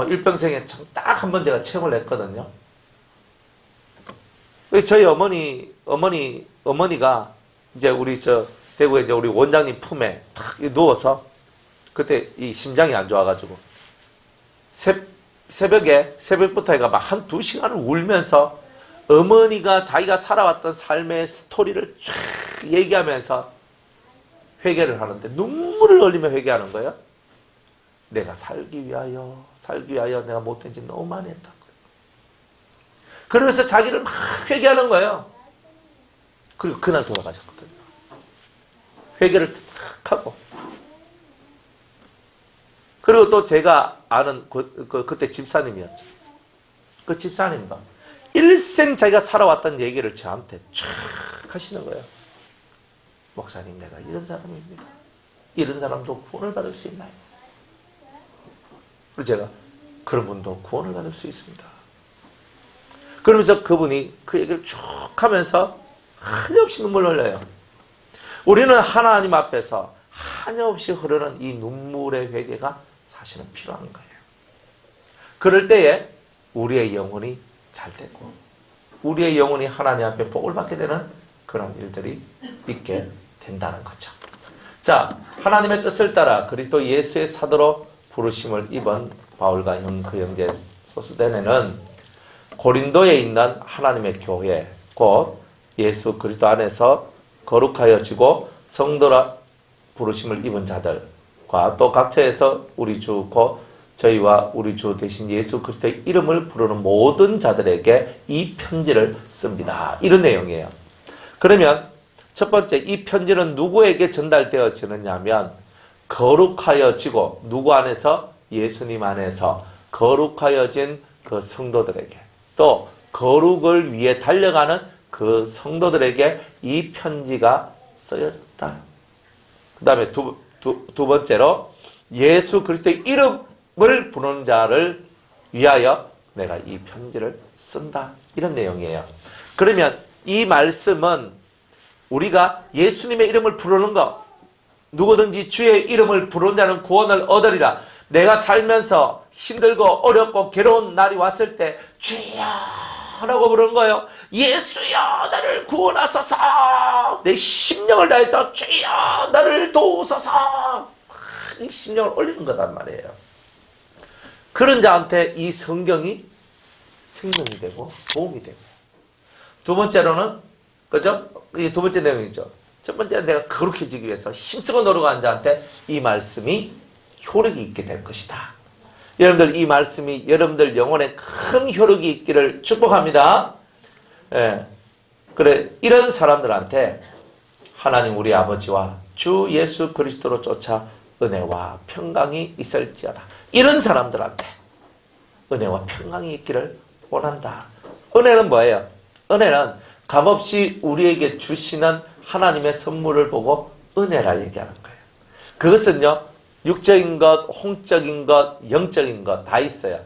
일평생에 딱 한 번 제가 체험을 했거든요. 저희 어머니가 이제 우리 대구에 이제 우리 원장님 품에 탁 누워서 그때 이 심장이 안 좋아가지고 새벽부터 해가 막 한 2시간을 울면서 어머니가 자기가 살아왔던 삶의 스토리를 쫙 얘기하면서 회개를 하는데 눈물을 흘리며 회개하는 거예요. 내가 살기 위하여 내가 못된 짓 너무 많이 했다고. 그러면서 자기를 막 회개하는 거예요. 그리고 그날 돌아가셨거든요. 회개를 탁 하고. 그리고 또 제가 아는 그때 집사님이었죠. 그 집사님도 일생 자기가 살아왔던 얘기를 저한테 쫙 하시는 거예요. 목사님, 내가 이런 사람입니다. 이런 사람도 구원을 받을 수 있나요? 그래서 제가 그런 분도 구원을 받을 수 있습니다. 그러면서 그분이 그 얘기를 쭉 하면서 한없이 눈물 흘려요. 우리는 하나님 앞에서 한없이 흐르는 이 눈물의 회개가 사실은 필요한 거예요. 그럴 때에 우리의 영혼이 잘 되고 우리의 영혼이 하나님 앞에 복을 받게 되는 그런 일들이 있게 된다는 거죠. 자, 하나님의 뜻을 따라 그리스도 예수의 사도로 부르심을 입은 바울과 그 형제 소스데네는 고린도에 있는 하나님의 교회, 곧 예수 그리스도 안에서 거룩하여지고 성도라 부르심을 입은 자들과 또 각처에서 우리 주 곧 저희와 우리 주 대신 예수 그리스도의 이름을 부르는 모든 자들에게 이 편지를 씁니다. 이런 내용이에요. 그러면 첫 번째, 이 편지는 누구에게 전달되어지느냐 하면 거룩하여지고 누구 안에서? 예수님 안에서 거룩하여진 그 성도들에게, 또 거룩을 위해 달려가는 그 성도들에게 이 편지가 쓰여졌다. 그 다음에 두 번째로 예수 그리스도의 이름을 부르는 자를 위하여 내가 이 편지를 쓴다. 이런 내용이에요. 그러면 이 말씀은 우리가 예수님의 이름을 부르는 것, 누구든지 주의 이름을 부르는 자는 구원을 얻으리라. 내가 살면서 힘들고 어렵고 괴로운 날이 왔을 때 주여 라고 부르는 거예요. 예수여 나를 구원하소서. 내 심령을 다해서 주여 나를 도우소서. 이 심령을 올리는 거단 말이에요. 그런 자한테 이 성경이 생명이 되고 도움이 되고. 두 번째로는 그죠? 이게 두 번째 내용이죠. 첫 번째는 내가 거룩해지기 위해서 힘쓰고 노력하는 자한테 이 말씀이 효력이 있게 될 것이다. 여러분들 이 말씀이 여러분들 영혼에 큰 효력이 있기를 축복합니다. 예. 그래 이런 사람들한테 하나님 우리 아버지와 주 예수 그리스도로 쫓아 은혜와 평강이 있을지어다. 이런 사람들한테 은혜와 평강이 있기를 원한다. 은혜는 뭐예요? 은혜는 값없이 우리에게 주시는 하나님의 선물을 보고 은혜라 얘기하는 거예요. 그것은요, 육적인 것, 홍적인 것, 영적인 것 다 있어요.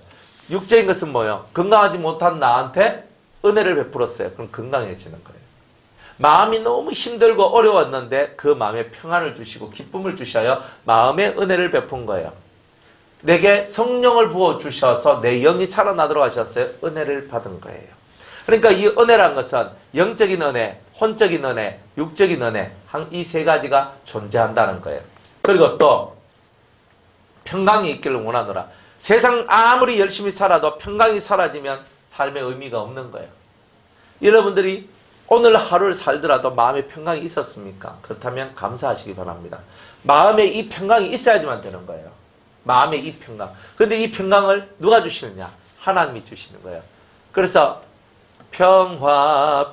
육적인 것은 뭐예요? 건강하지 못한 나한테 은혜를 베풀었어요. 그럼 건강해지는 거예요. 마음이 너무 힘들고 어려웠는데 그 마음에 평안을 주시고 기쁨을 주셔요. 마음의 은혜를 베푼 거예요. 내게 성령을 부어주셔서 내 영이 살아나도록 하셨어요. 은혜를 받은 거예요. 그러니까 이 은혜란 것은 영적인 은혜, 혼적인 은혜, 육적인 은혜 이 세 가지가 존재한다는 거예요. 그리고 또 평강이 있기를 원하노라. 세상 아무리 열심히 살아도 평강이 사라지면 삶의 의미가 없는 거예요. 여러분들이 오늘 하루를 살더라도 마음에 평강이 있었습니까? 그렇다면 감사하시기 바랍니다. 마음에 이 평강이 있어야지만 되는 거예요. 마음에 이 평강. 그런데 이 평강을 누가 주시느냐? 하나님이 주시는 거예요. 그래서 평화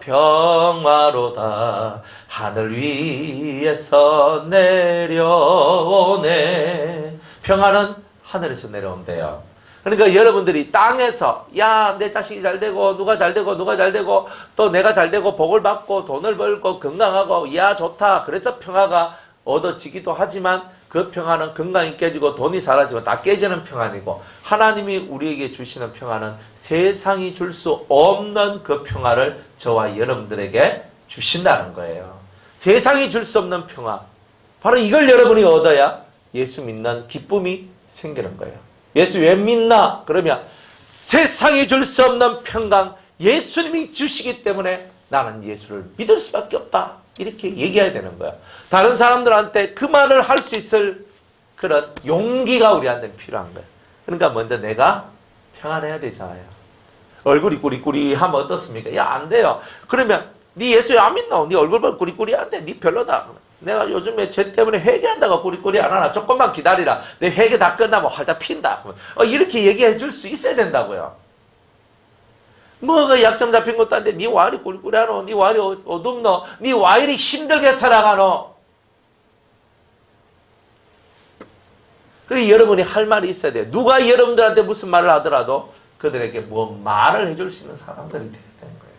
평화로다 하늘 위에서 내려오네. 평화는 하늘에서 내려온대요. 그러니까 여러분들이 땅에서 야 내 자식이 잘 되고 누가 잘 되고 누가 잘 되고 또 내가 잘 되고 복을 받고 돈을 벌고 건강하고 야 좋다 그래서 평화가 얻어지기도 하지만 그 평화는 건강이 깨지고 돈이 사라지고 다 깨지는 평안이고, 하나님이 우리에게 주시는 평화는 세상이 줄 수 없는 그 평화를 저와 여러분들에게 주신다는 거예요. 세상이 줄 수 없는 평화. 바로 이걸 여러분이 얻어야 예수 믿는 기쁨이 생기는 거예요. 예수 왜 믿나? 그러면 세상이 줄 수 없는 평강 예수님이 주시기 때문에 나는 예수를 믿을 수밖에 없다. 이렇게 얘기해야 되는 거야. 다른 사람들한테 그 말을 할 수 있을 그런 용기가 우리한테 필요한 거야. 그러니까 먼저 내가 평안해야 되잖아요. 얼굴이 꾸리꾸리하면 어떻습니까? 야, 안 돼요. 그러면 네 예수 안 믿나? 네 얼굴 보면 꾸리꾸리한데 네 별로다. 내가 요즘에 죄 때문에 회개한다고 꾸리꾸리 안 하나? 조금만 기다리라. 내 회개 다 끝나면 활짝 핀다. 이렇게 얘기해 줄 수 있어야 된다고요. 뭐가 약점 잡힌 것도 아닌데 네 와 이리 꾸리꾸리하노? 네 와 이리 어둡노? 네 와 이리 힘들게 살아가노? 그래 여러분이 할 말이 있어야 돼요. 누가 여러분들한테 무슨 말을 하더라도 그들에게 뭐 말을 해줄 수 있는 사람들이 되는 거예요.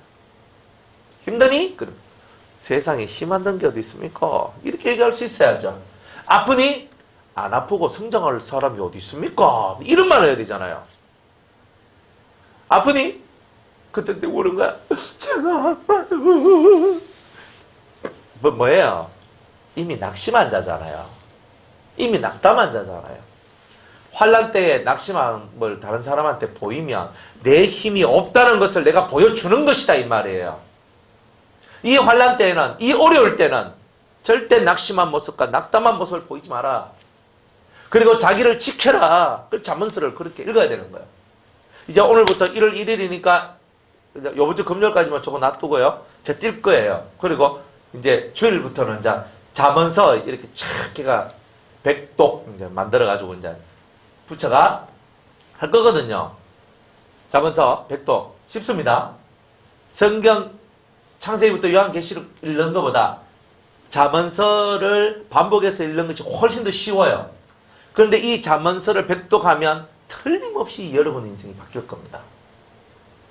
힘드니? 그럼 세상에 힘 안 든 게 어디 있습니까? 이렇게 얘기할 수 있어야죠. 아프니? 안 아프고 성장할 사람이 어디 있습니까? 이런 말을 해야 되잖아요. 아프니? 그때 우는 거야. 제가 아파요. 뭐예요? 이미 낙심한 자잖아요. 이미 낙담한 자잖아요. 환난 때에 낙심함을 다른 사람한테 보이면 내 힘이 없다는 것을 내가 보여주는 것이다 이 말이에요. 이 환난 때에는, 이 어려울 때는 절대 낙심한 모습과 낙담한 모습을 보이지 마라. 그리고 자기를 지켜라. 그 잠언서를 그렇게 읽어야 되는 거예요. 이제 오늘부터 1월 1일이니까 요번 주 금요일까지만 조금 놔두고요. 제가 뛸 거예요. 그리고 이제 주일부터는 이제 잠언서 이렇게 쫙 걔가 백독 이제 만들어가지고 이제 부처가 할 거거든요. 잠언서 백독 쉽습니다. 성경 창세기부터 요한계시록 읽는 것보다 잠언서를 반복해서 읽는 것이 훨씬 더 쉬워요. 그런데 이 잠언서를 백독하면 틀림없이 여러분 인생이 바뀔 겁니다.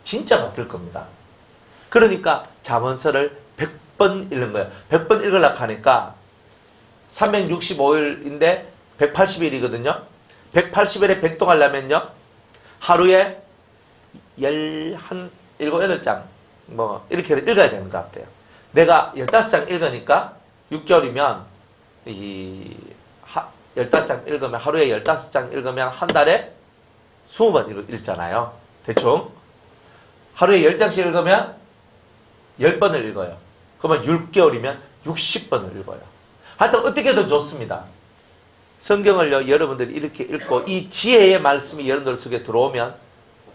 진짜 바뀔 겁니다. 그러니까 잠언서를 100번 읽는 거예요. 100번 읽으려고 하니까 365일인데 180일이거든요. 180일에 백독하려면요. 하루에 7, 8장 뭐 이렇게 읽어야 되는 것 같아요. 내가 15장 읽으니까 6개월이면 15장 읽으면 하루에 15장 읽으면 한 달에 20번 읽잖아요. 대충 하루에 10장씩 읽으면 10번을 읽어요. 그러면 6개월이면 60번을 읽어요. 하여튼 어떻게든 좋습니다. 성경을요 여러분들이 이렇게 읽고 이 지혜의 말씀이 여러분들 속에 들어오면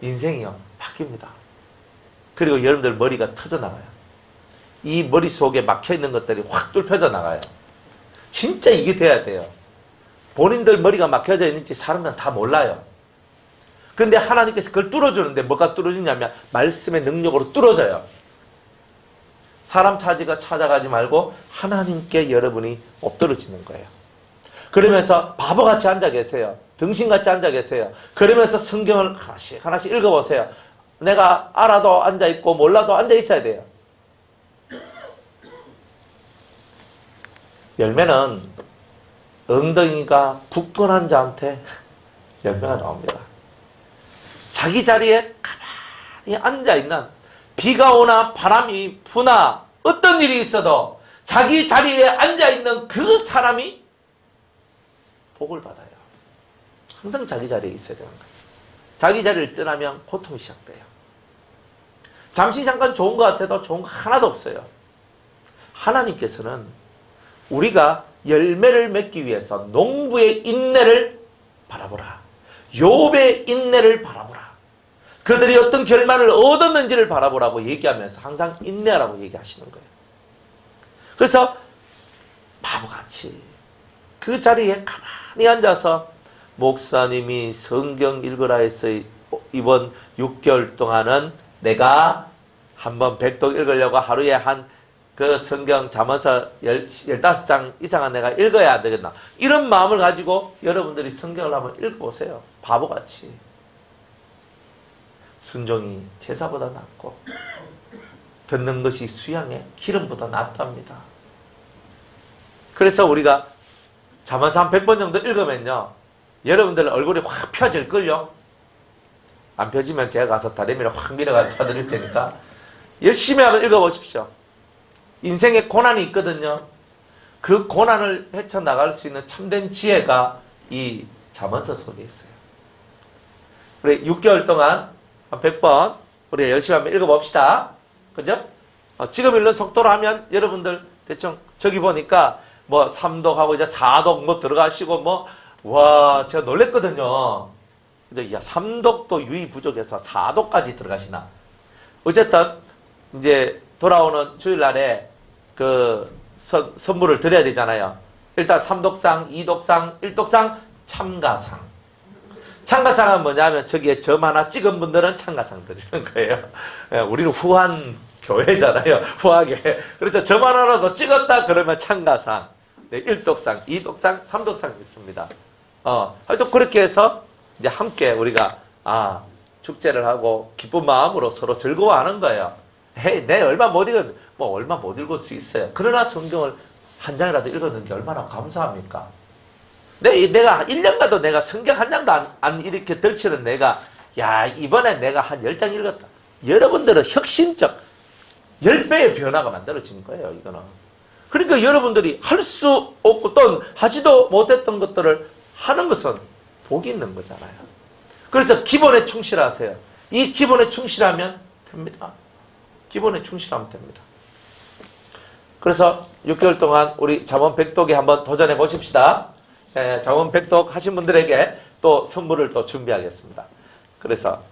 인생이요 바뀝니다. 그리고 여러분들 머리가 터져나가요. 이 머릿속에 막혀있는 것들이 확 뚫혀져 나가요. 진짜 이게 돼야 돼요. 본인들 머리가 막혀져 있는지 사람들은 다 몰라요. 근데 하나님께서 그걸 뚫어주는데 뭐가 뚫어주냐면 말씀의 능력으로 뚫어져요. 사람 찾아가지 말고 하나님께 여러분이 엎드러지는 거예요. 그러면서 바보같이 앉아 계세요. 등신같이 앉아 계세요. 그러면서 성경을 하나씩 하나씩 읽어보세요. 내가 알아도 앉아있고 몰라도 앉아있어야 돼요. 열매는 엉덩이가 굳건한 자한테 열매가 나옵니다. 자기 자리에 가만히 앉아있는 비가 오나 바람이 부나 어떤 일이 있어도 자기 자리에 앉아있는 그 사람이 복을 받아요. 항상 자기 자리에 있어야 되는 거예요. 자기 자리를 떠나면 고통이 시작돼요. 잠시 잠깐 좋은 것 같아도 좋은 거 하나도 없어요. 하나님께서는 우리가 열매를 맺기 위해서 농부의 인내를 바라보라. 욥의 인내를 바라보라. 그들이 어떤 결말을 얻었는지를 바라보라고 얘기하면서 항상 인내하라고 얘기하시는 거예요. 그래서 바보같이 그 자리에 가만히 앉아서 목사님이 성경 읽으라 해서 이번 6개월 동안은 내가 한번 백독 읽으려고 하루에 그 성경 잠언서 15장 이상은 내가 읽어야 되겠나. 이런 마음을 가지고 여러분들이 성경을 한번 읽어보세요. 바보같이. 순종이 제사보다 낫고 듣는 것이 수양의 기름보다 낫답니다. 그래서 우리가 잠언서 한 100번 정도 읽으면요. 여러분들 얼굴이 확 펴질걸요. 안 펴지면 제가 가서 다리미를 확 밀어가지고 펴드릴 테니까 열심히 한번 읽어보십시오. 인생에 고난이 있거든요. 그 고난을 헤쳐나갈 수 있는 참된 지혜가 이 잠언서 속에 있어요. 우리 6개월 동안 한 100번 우리 열심히 한번 읽어봅시다. 그죠? 지금 읽는 속도로 하면 여러분들 대충 저기 보니까 뭐 3독하고 이제 4독 뭐 들어가시고 뭐 와 제가 놀랬거든요. 그죠? 야 3독도 유의 부족해서 4독까지 들어가시나. 어쨌든 이제 돌아오는 주일날에 그 선물을 드려야 되잖아요. 일단 3독상, 2독상, 1독상, 참가상. 참가상은 뭐냐면 저기에 점 하나 찍은 분들은 참가상 드리는 거예요. 예, 우리는 후한 교회잖아요. 후하게. 그래서 점 하나라도 찍었다 그러면 참가상. 네, 1독상, 2독상, 3독상이 있습니다. 하여튼 그렇게 해서 이제 함께 우리가 축제를 하고 기쁜 마음으로 서로 즐거워하는 거예요. 헤이, 내 얼마 못 읽은 뭐 얼마 못 읽을 수 있어요. 그러나 성경을 한 장이라도 읽었는 게 얼마나 감사합니까? 내가 1년가도 내가 성경 한 장도 안 이렇게 덜치는 내가 야 이번에 내가 한 10장 읽었다. 여러분들은 혁신적 10배의 변화가 만들어진 거예요. 이거는. 그러니까 여러분들이 할 수 없고 또 하지도 못했던 것들을 하는 것은 복이 있는 거잖아요. 그래서 기본에 충실하세요. 이 기본에 충실하면 됩니다. 기본에 충실하면 됩니다. 그래서 6개월 동안 우리 잠언 100독에 한번 도전해 보십시다. 잠언 100독 하신 분들에게 또 선물을 또 준비하겠습니다. 그래서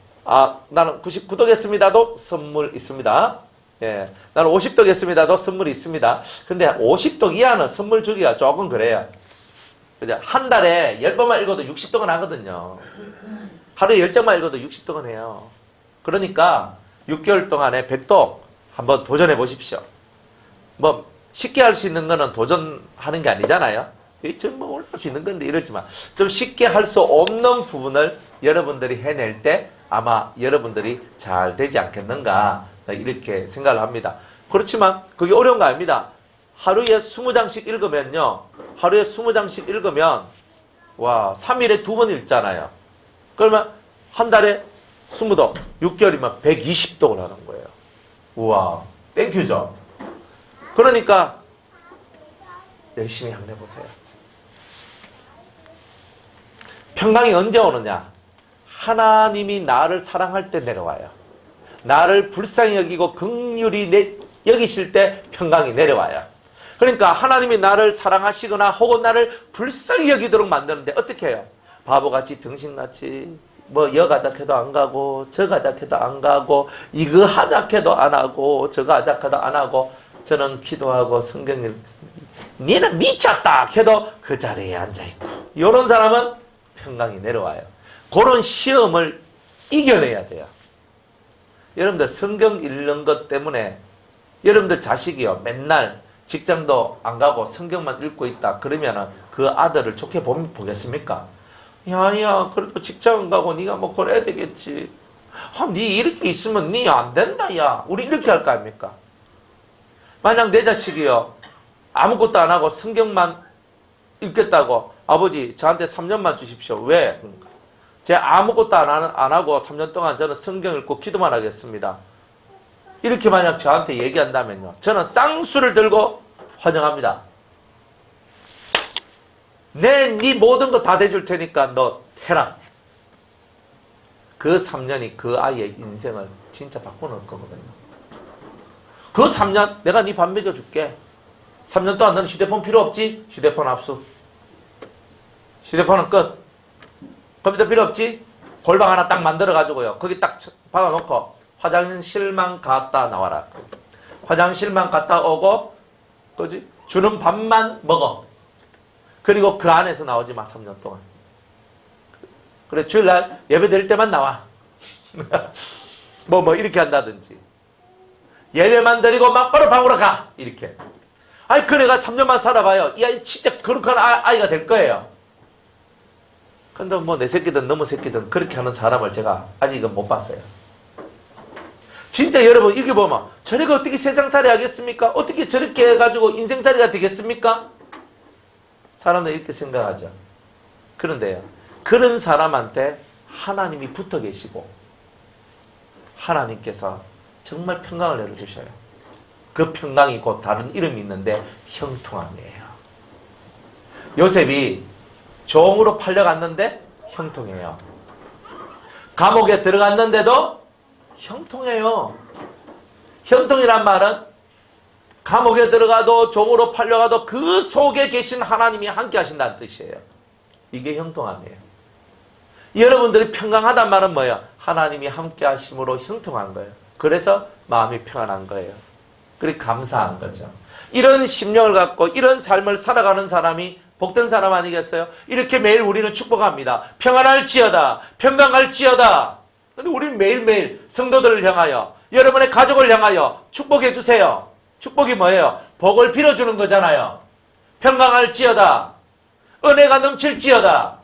나는 99독 했습니다도 선물 있습니다. 나는 50독 했습니다도 선물이 있습니다. 근데 50독 이하는 선물 주기가 조금 그래요. 그죠? 한 달에 10번만 읽어도 60독은 하거든요. 하루에 10장만 읽어도 60독은 해요. 그러니까 6개월 동안에 100독 한번 도전해 보십시오. 뭐 쉽게 할 수 있는 거는 도전하는 게 아니잖아요. 뭐 올라갈 수 있는 건데 이러지만 좀 쉽게 할 수 없는 부분을 여러분들이 해낼 때 아마 여러분들이 잘 되지 않겠는가 이렇게 생각을 합니다. 그렇지만 그게 어려운 거 아닙니다. 하루에 20장씩 읽으면요. 하루에 20장씩 읽으면 와 3일에 2번 읽잖아요. 그러면 한 달에 20독 6개월이면 120독을 하는 거예요. 우와 땡큐죠. 그러니까 열심히 한번 해보세요. 평강이 언제 오느냐? 하나님이 나를 사랑할 때 내려와요. 나를 불쌍히 여기고 긍휼히 여기실 때 평강이 내려와요. 그러니까 하나님이 나를 사랑하시거나 혹은 나를 불쌍히 여기도록 만드는데 어떻게 해요? 바보같이 등신같이 뭐 여가작해도 안 가고 저가작해도 안 가고 이거 하작해도 안 하고 저거 하작해도 안 하고 저는 기도하고 성경 읽습니다. 니는 미쳤다 해도 그 자리에 앉아있고 이런 사람은 평강이 내려와요. 그런 시험을 이겨내야 돼요. 여러분들 성경 읽는 것 때문에 여러분들 자식이요 맨날 직장도 안 가고 성경만 읽고 있다 그러면은 그 아들을 좋게 보겠습니까? 야야 그래도 직장 안 가고 네가 뭐 그래야 되겠지. 네 이렇게 있으면 네 안 된다 야. 우리 이렇게 할 거 아닙니까? 만약 내 자식이요 아무것도 안 하고 성경만 읽겠다고 아버지 저한테 3년만 주십시오. 왜? 제가 아무것도 안 하고 3년 동안 저는 성경 읽고 기도만 하겠습니다. 이렇게 만약 저한테 얘기한다면요. 저는 쌍수를 들고 환영합니다. 네 모든 거 다 대줄 테니까 너 해라. 그 3년이 그 아이의 인생을 진짜 바꿔놓을 거거든요. 그 3년 내가 네 밥 먹여줄게. 3년 동안 너는 휴대폰 필요 없지? 휴대폰 압수. 휴대폰은 끝. 컴퓨터 필요 없지? 골방 하나 딱 만들어가지고요. 거기 딱 박아놓고 화장실만 갔다 나와라. 화장실만 갔다 오고 그지? 주는 밥만 먹어. 그리고 그 안에서 나오지 마 3년 동안. 그래 주일날 예배 드릴 때만 나와. 뭐 이렇게 한다든지. 예배만 드리고 막 바로 방으로 가. 이렇게. 아니 그 애가 3년만 살아봐요. 이 아이 진짜 거룩한 아이가 될 거예요. 근데 뭐 내 새끼든 너무 새끼든 그렇게 하는 사람을 제가 아직은 못 봤어요. 진짜 여러분 이렇게 보면 저래가 어떻게 세상살이 하겠습니까? 어떻게 저렇게 해가지고 인생살이가 되겠습니까? 사람들 이렇게 생각하죠. 그런데요. 그런 사람한테 하나님이 붙어 계시고 하나님께서 정말 평강을 내려주셔요. 그 평강이 곧 다른 이름이 있는데 형통함이에요. 요셉이 종으로 팔려갔는데 형통해요. 감옥에 들어갔는데도 형통해요. 형통이란 말은 감옥에 들어가도 종으로 팔려가도 그 속에 계신 하나님이 함께 하신다는 뜻이에요. 이게 형통함이에요. 여러분들이 평강하단 말은 뭐예요? 하나님이 함께 하심으로 형통한 거예요. 그래서 마음이 평안한 거예요. 그리고 감사한 거죠. 이런 심령을 갖고 이런 삶을 살아가는 사람이 복된 사람 아니겠어요? 이렇게 매일 우리는 축복합니다. 평안할지어다, 평강할지어다. 근데 우리는 매일매일 성도들을 향하여, 여러분의 가족을 향하여 축복해 주세요. 축복이 뭐예요? 복을 빌어주는 거잖아요. 평강할지어다, 은혜가 넘칠지어다.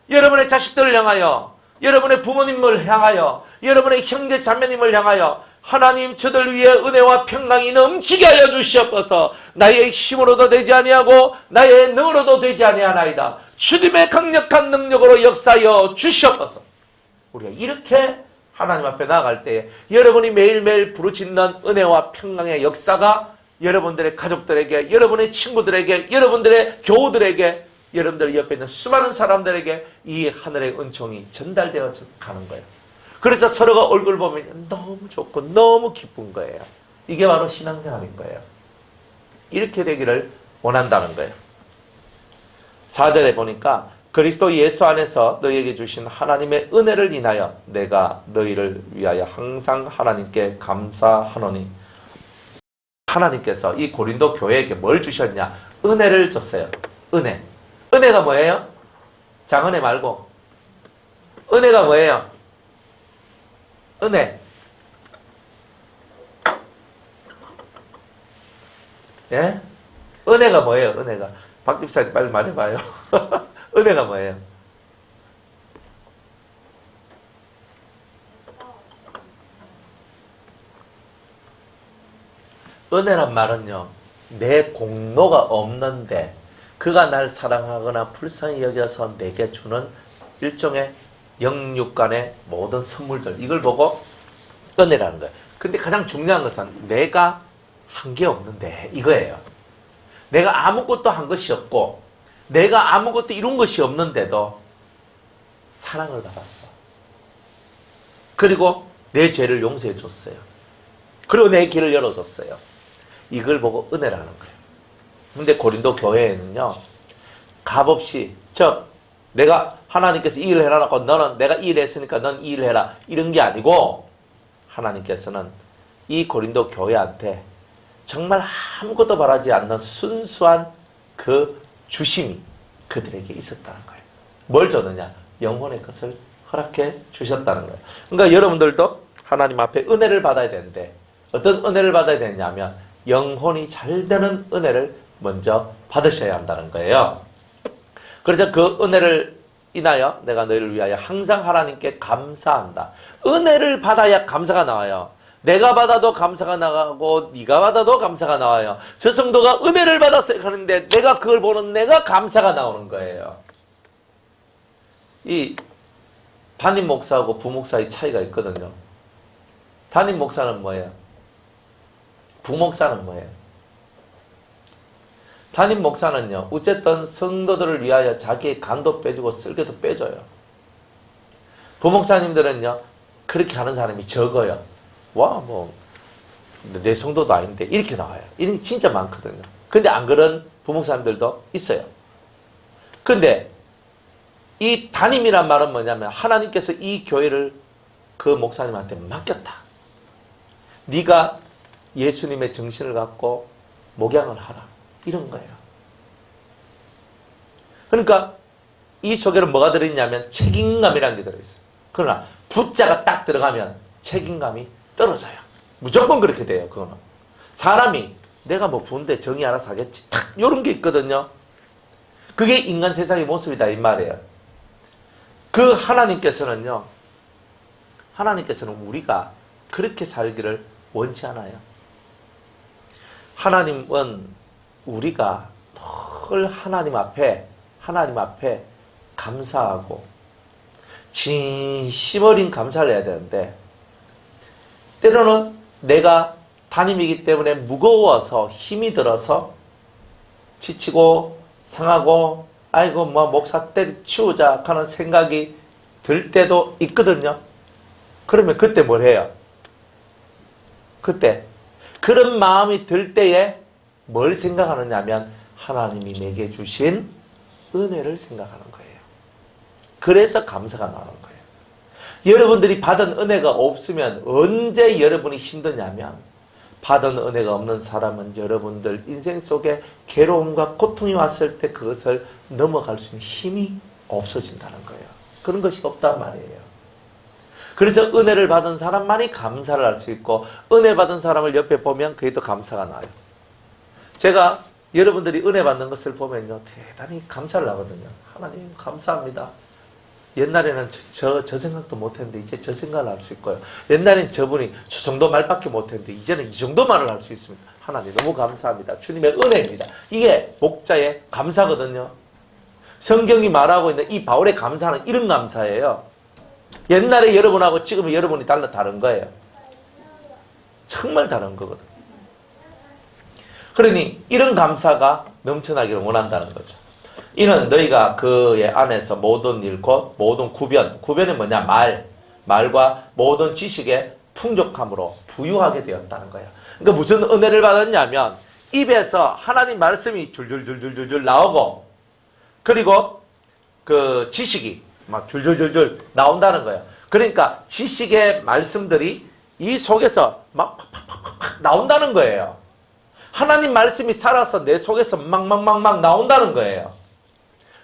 여러분의 자식들을 향하여, 여러분의 부모님을 향하여, 여러분의 형제 자매님을 향하여 하나님 저들 위에 은혜와 평강이 넘치게 하여 주시옵소서. 나의 힘으로도 되지 아니하고 나의 능으로도 되지 아니하나이다. 주님의 강력한 능력으로 역사하여 주시옵소서. 우리가 이렇게 하나님 앞에 나아갈 때에 여러분이 매일매일 부르짖는 은혜와 평강의 역사가 여러분들의 가족들에게, 여러분의 친구들에게, 여러분들의 교우들에게, 여러분들 옆에 있는 수많은 사람들에게 이 하늘의 은총이 전달되어 가는 거예요. 그래서 서로가 얼굴 보면 너무 좋고 너무 기쁜 거예요. 이게 바로 신앙생활인 거예요. 이렇게 되기를 원한다는 거예요. 4절에 보니까 그리스도 예수 안에서 너희에게 주신 하나님의 은혜를 인하여 내가 너희를 위하여 항상 하나님께 감사하노니. 하나님께서 이 고린도 교회에게 뭘 주셨냐? 은혜를 줬어요. 은혜. 은혜가 뭐예요? 장은혜 말고 은혜가 뭐예요? 은혜. 예? 은혜가 뭐예요? 은혜가. 박 집사님 빨리 말해봐요. 은혜가 뭐예요? 은혜란 말은요, 내 공로가 없는데 그가 날 사랑하거나 불쌍히 여겨서 내게 주는 일종의 영육간의 모든 선물들, 이걸 보고 은혜라는 거예요. 근데 가장 중요한 것은 내가 한 게 없는데 이거예요. 내가 아무것도 한 것이 없고 내가 아무것도 이룬 것이 없는데도 사랑을 받았어. 그리고 내 죄를 용서해 줬어요. 그리고 내 길을 열어줬어요. 이걸 보고 은혜라는 거예요. 근데 고린도 교회에는요, 값없이, 즉 내가 하나님께서 이 일을 해라고 너는 내가 이 일을 했으니까 넌 이 일을 해라, 이런 게 아니고 하나님께서는 이 고린도 교회한테 정말 아무것도 바라지 않는 순수한 그 주심이 그들에게 있었다는 거예요. 뭘 줬느냐? 영혼의 것을 허락해 주셨다는 거예요. 그러니까 여러분들도 하나님 앞에 은혜를 받아야 되는데 어떤 은혜를 받아야 되냐면 영혼이 잘 되는 은혜를 먼저 받으셔야 한다는 거예요. 그래서 그 은혜를 인하여 내가 너희를 위하여 항상 하나님께 감사한다. 은혜를 받아야 감사가 나와요. 내가 받아도 감사가 나가고 네가 받아도 감사가 나와요. 저 성도가 은혜를 받았어요 하는데 내가 그걸 보는 내가 감사가 나오는 거예요. 이 담임 목사하고 부목사의 차이가 있거든요. 담임 목사는 뭐예요? 부목사는 뭐예요? 담임 목사는요, 어쨌든 성도들을 위하여 자기의 간도 빼주고 쓸개도 빼줘요. 부목사님들은요, 그렇게 하는 사람이 적어요. 와, 내 성도도 아닌데, 이렇게 나와요. 이런 게 진짜 많거든요. 근데 안 그런 부목사님들도 있어요. 근데, 이 담임이란 말은 뭐냐면, 하나님께서 이 교회를 그 목사님한테 맡겼다. 네가 예수님의 정신을 갖고 목양을 하라. 이런 거예요. 그러니까 이 속에는 뭐가 들어있냐면 책임감이라는 게 들어있어요. 그러나 부자가 딱 들어가면 책임감이 떨어져요. 무조건 그렇게 돼요. 그거는 사람이 내가 뭐 부은데 정이 알아서 하겠지, 탁 이런 게 있거든요. 그게 인간 세상의 모습이다 이 말이에요. 그 하나님께서는 우리가 그렇게 살기를 원치 않아요. 하나님은 우리가 늘 하나님 앞에 감사하고 진심 어린 감사를 해야 되는데 때로는 내가 담임이기 때문에 무거워서 힘이 들어서 지치고 상하고 아이고 뭐 목사 때려치우자 하는 생각이 들 때도 있거든요. 그러면 그때 뭘 해요? 그때 그런 마음이 들 때에 뭘 생각하느냐 하면 하나님이 내게 주신 은혜를 생각하는 거예요. 그래서 감사가 나오는 거예요. 여러분들이 받은 은혜가 없으면 언제 여러분이 힘드냐면 받은 은혜가 없는 사람은 여러분들 인생 속에 괴로움과 고통이 왔을 때 그것을 넘어갈 수 있는 힘이 없어진다는 거예요. 그런 것이 없단 말이에요. 그래서 은혜를 받은 사람만이 감사를 할 수 있고 은혜 받은 사람을 옆에 보면 그게 또 감사가 나요. 제가 여러분들이 은혜 받는 것을 보면요 대단히 감사를 하거든요. 하나님 감사합니다. 옛날에는 저 생각도 못했는데 이제 저 생각을 할 수 있고요. 옛날엔 저분이 저 정도 말밖에 못했는데 이제는 이 정도 말을 할 수 있습니다. 하나님 너무 감사합니다. 주님의 은혜입니다. 이게 목자의 감사거든요. 성경이 말하고 있는 이 바울의 감사는 이런 감사예요. 옛날에 여러분하고 지금 여러분이 다른 거예요. 정말 다른 거거든요. 그러니 이런 감사가 넘쳐나기를 원한다는 거죠. 이는 너희가 그의 안에서 모든 일 곧 모든 구변이 뭐냐? 말과 모든 지식의 풍족함으로 부유하게 되었다는 거예요. 그러니까 무슨 은혜를 받았냐면 입에서 하나님 말씀이 줄줄줄줄줄 나오고 그리고 그 지식이 막 줄줄줄줄 나온다는 거예요. 그러니까 지식의 말씀들이 이 속에서 막 나온다는 거예요. 하나님 말씀이 살아서 내 속에서 막 나온다는 거예요.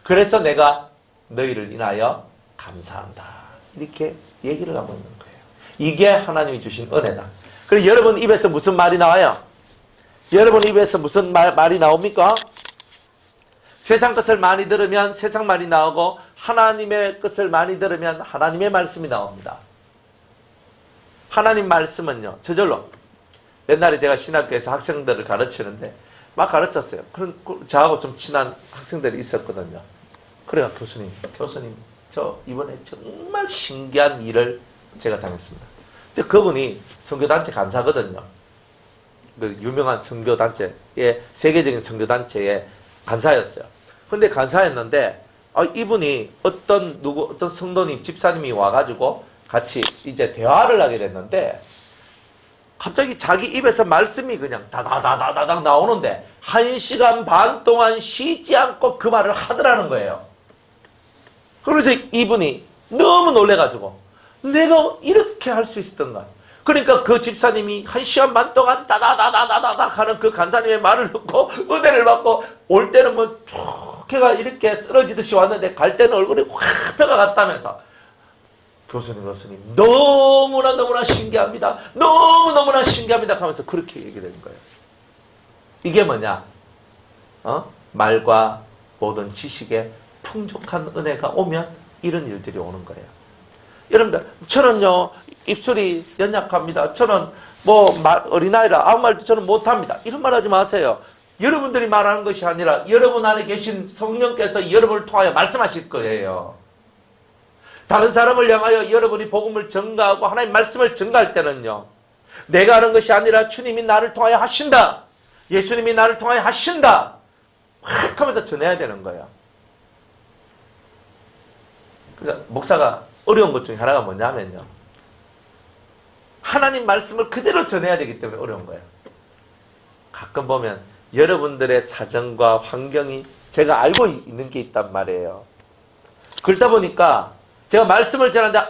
그래서 내가 너희를 인하여 감사한다. 이렇게 얘기를 하고 있는 거예요. 이게 하나님이 주신 은혜다. 그리고 여러분 입에서 무슨 말이 나와요? 여러분 입에서 무슨 말이 나옵니까? 세상 것을 많이 들으면 세상 말이 나오고 하나님의 것을 많이 들으면 하나님의 말씀이 나옵니다. 하나님 말씀은요. 저절로 옛날에 제가 신학교에서 학생들을 가르치는데 막 가르쳤어요. 저하고 좀 친한 학생들이 있었거든요. 그래요. 교수님 저 이번에 정말 신기한 일을 제가 당했습니다. 그분이 선교단체 간사거든요. 그 유명한 선교단체의 세계적인 선교단체의 간사였어요. 근데 간사였는데 이분이 어떤 성도님 집사님이 와가지고 같이 이제 대화를 하게 됐는데 갑자기 자기 입에서 말씀이 그냥 다다다다닥 나오는데 1시간 반 동안 쉬지 않고 그 말을 하더라는 거예요. 그래서 이분이 너무 놀래가지고 내가 이렇게 할 수 있었던가. 그러니까 그 집사님이 1시간 반 동안 다다다다다닥 하는 그 간사님의 말을 듣고 은혜를 받고 올 때는 뭐 쭉 해가 이렇게 쓰러지듯이 왔는데 갈 때는 얼굴이 확 펴가 갔다면서 교수님 너무나 신기합니다. 너무나 신기합니다 하면서 그렇게 얘기되는 거예요. 이게 뭐냐? 말과 모든 지식에 풍족한 은혜가 오면 이런 일들이 오는 거예요. 여러분들 저는요 입술이 연약합니다. 저는 어린아이라 아무 말도 저는 못합니다. 이런 말 하지 마세요. 여러분들이 말하는 것이 아니라 여러분 안에 계신 성령께서 여러분을 통하여 말씀하실 거예요. 다른 사람을 향하여 여러분이 복음을 전가하고 하나님 말씀을 전가할 때는요. 내가 하는 것이 아니라 주님이 나를 통하여 하신다. 예수님이 나를 통하여 하신다. 확 하면서 전해야 되는 거예요. 그러니까 목사가 어려운 것 중에 하나가 뭐냐면요. 하나님 말씀을 그대로 전해야 되기 때문에 어려운 거예요. 가끔 보면 여러분들의 사정과 환경이 제가 알고 있는 게 있단 말이에요. 그러다 보니까 제가 말씀을 전하는데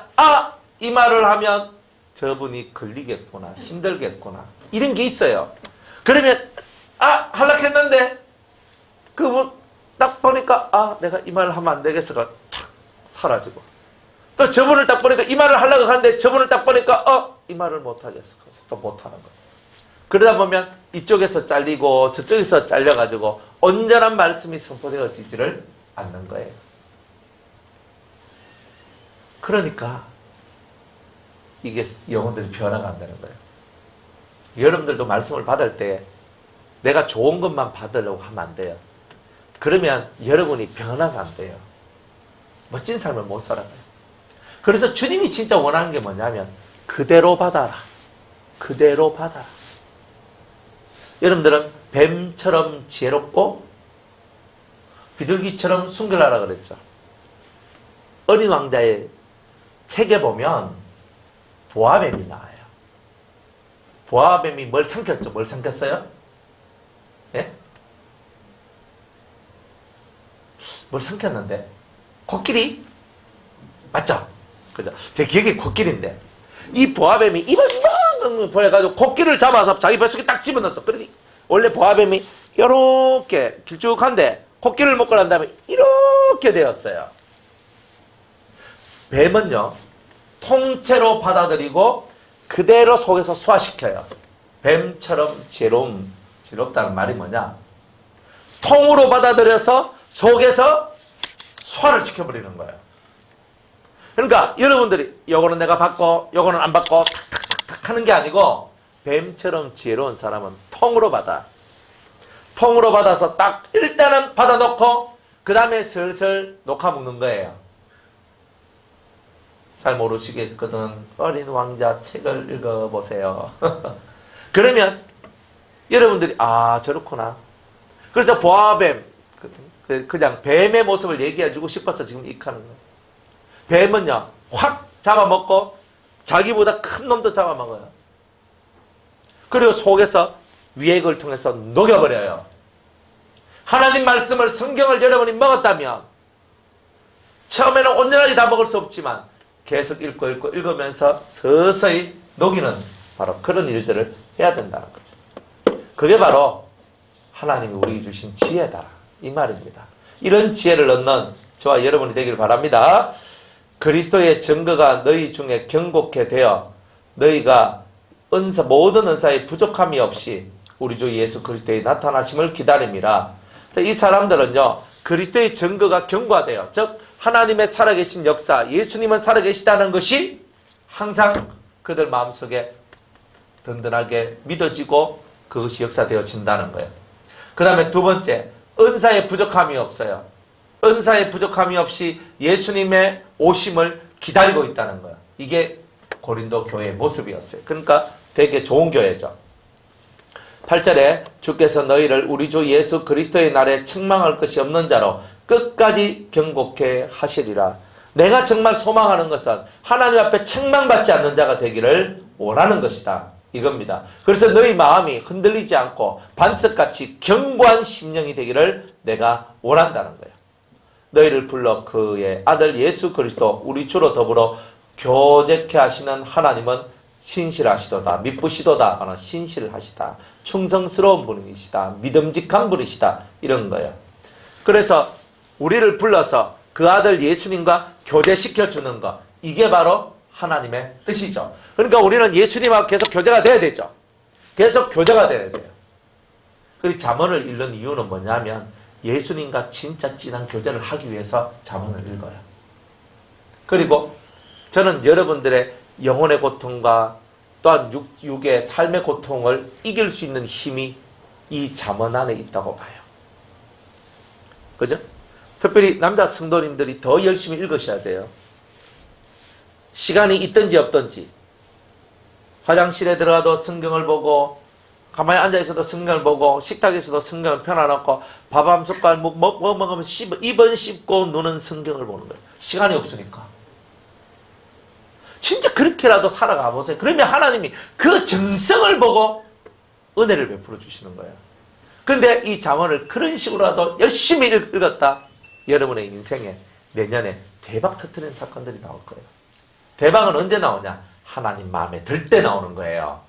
이 말을 하면 저분이 걸리겠구나, 힘들겠구나 이런 게 있어요. 그러면 하려고 했는데 그분 딱 보니까 내가 이 말을 하면 안 되겠어가 탁 사라지고 또 저분을 딱 보니까 이 말을 하려고 하는데 저분을 딱 보니까 이 말을 못하겠어. 그래서 또 못하는 거예요. 그러다 보면 이쪽에서 잘리고 저쪽에서 잘려가지고 온전한 말씀이 선포되어지지를 않는 거예요. 그러니까 이게 영혼들이 변화가 안 되는 거예요. 여러분들도 말씀을 받을 때 내가 좋은 것만 받으려고 하면 안 돼요. 그러면 여러분이 변화가 안 돼요. 멋진 삶을 못 살아가요. 그래서 주님이 진짜 원하는 게 뭐냐면 그대로 받아라. 그대로 받아라. 여러분들은 뱀처럼 지혜롭고 비둘기처럼 순결하라 그랬죠. 어린 왕자의 책에 보면 보아뱀이 나와요. 보아뱀이 뭘 삼켰죠? 뭘 삼켰어요? 예? 뭘 삼켰는데? 코끼리? 맞죠? 그죠? 제 기억이 코끼리인데 이 보아뱀이 입을 막 벌려가지고 코끼리를 잡아서 자기 뱃속에 딱 집어넣었어. 그래서 원래 보아뱀이 이렇게 길쭉한데 코끼리를 먹고 난 다음에 이렇게 되었어요. 뱀은요 통째로 받아들이고 그대로 속에서 소화시켜요. 뱀처럼 지혜롭다는 말이 뭐냐? 통으로 받아들여서 속에서 소화를 시켜버리는 거예요. 그러니까 여러분들이 요거는 내가 받고 요거는 안 받고 탁탁탁탁 하는 게 아니고 뱀처럼 지혜로운 사람은 통으로 받아. 통으로 받아서 딱 일단은 받아놓고 그 다음에 슬슬 녹아 먹는 거예요. 잘 모르시겠거든. 어린 왕자 책을 읽어보세요. 그러면 여러분들이 아 저렇구나. 그래서 보아뱀 그냥 뱀의 모습을 얘기해주고 싶어서 지금 익하는 거예요. 뱀은요 확 잡아먹고 자기보다 큰 놈도 잡아먹어요. 그리고 속에서 위액을 통해서 녹여버려요. 하나님 말씀을 성경을 여러분이 먹었다면 처음에는 온전하게 다 먹을 수 없지만 계속 읽고 읽으면서 서서히 녹이는 바로 그런 일들을 해야 된다는 거죠. 그게 바로 하나님이 우리에게 주신 지혜다 이 말입니다. 이런 지혜를 얻는 저와 여러분이 되기를 바랍니다. 그리스도의 증거가 너희 중에 경고케 되어 너희가 모든 은사에 부족함이 없이 우리 주 예수 그리스도의 나타나심을 기다림이라. 이 사람들은요 그리스도의 증거가 경과돼요. 즉 하나님의 살아계신 역사, 예수님은 살아계시다는 것이 항상 그들 마음속에 든든하게 믿어지고 그것이 역사되어진다는 거예요. 그 다음에 두 번째, 은사에 부족함이 없어요. 은사에 부족함이 없이 예수님의 오심을 기다리고 있다는 거예요. 이게 고린도 교회의 모습이었어요. 그러니까 되게 좋은 교회죠. 8절에 주께서 너희를 우리 주 예수 그리스도의 날에 책망할 것이 없는 자로 끝까지 경고케 하시리라. 내가 정말 소망하는 것은 하나님 앞에 책망받지 않는 자가 되기를 원하는 것이다. 이겁니다. 그래서 너희 마음이 흔들리지 않고 반석같이 견고한 심령이 되기를 내가 원한다는 거예요. 너희를 불러 그의 아들 예수 그리스도 우리 주로 더불어 교제케 하시는 하나님은 신실하시도다. 미쁘시도다. 신실하시다. 충성스러운 분이시다. 믿음직한 분이시다. 이런 거예요. 그래서 우리를 불러서 그 아들 예수님과 교제시켜주는 것. 이게 바로 하나님의 뜻이죠. 그러니까 우리는 예수님하고 계속 교제가 돼야 되죠. 계속 교제가 돼야 돼요. 그리고 잠언을 읽는 이유는 뭐냐면 예수님과 진짜 진한 교제를 하기 위해서 잠언을 읽어요. 그리고 저는 여러분들의 영혼의 고통과 또한 육의 삶의 고통을 이길 수 있는 힘이 이 잠언 안에 있다고 봐요. 그죠? 특별히 남자 성도님들이 더 열심히 읽으셔야 돼요. 시간이 있든지 없든지 화장실에 들어가도 성경을 보고 가만히 앉아있어도 성경을 보고 식탁에서도 성경을 펴놔놓고 밥 한 숟갈 먹으면 입은 씹고 눈은 성경을 보는 거예요. 시간이 없으니까. 진짜 그렇게라도 살아가 보세요. 그러면 하나님이 그 정성을 보고 은혜를 베풀어 주시는 거예요. 근데 이 잠언을 그런 식으로라도 열심히 읽었다. 여러분의 인생에 내년에 대박 터뜨리는 사건들이 나올 거예요. 대박은 언제 나오냐? 하나님 마음에 들 때 나오는 거예요.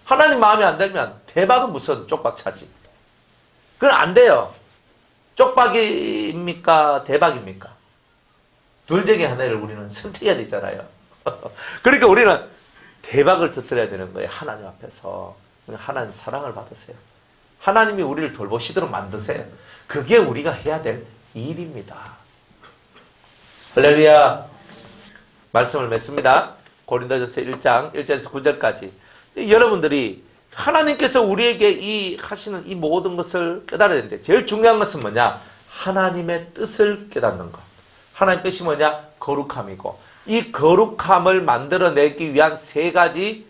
하나님 마음에 안 들면 대박은 무슨 쪽박차지. 그건 안 돼요. 쪽박입니까? 대박입니까? 둘 중에 하나를 우리는 선택해야 되잖아요. 그러니까 우리는 대박을 터뜨려야 되는 거예요. 하나님 앞에서. 하나님 사랑을 받으세요. 하나님이 우리를 돌보시도록 만드세요. 그게 우리가 해야 될 일입니다. 할렐루야. 말씀을 맺습니다. 고린도전서 1장 1절에서 9절까지. 여러분들이 하나님께서 우리에게 이 하시는 이 모든 것을 깨달아야 되는데 제일 중요한 것은 뭐냐? 하나님의 뜻을 깨닫는 것. 하나님의 뜻이 뭐냐? 거룩함이고 이 거룩함을 만들어내기 위한 세 가지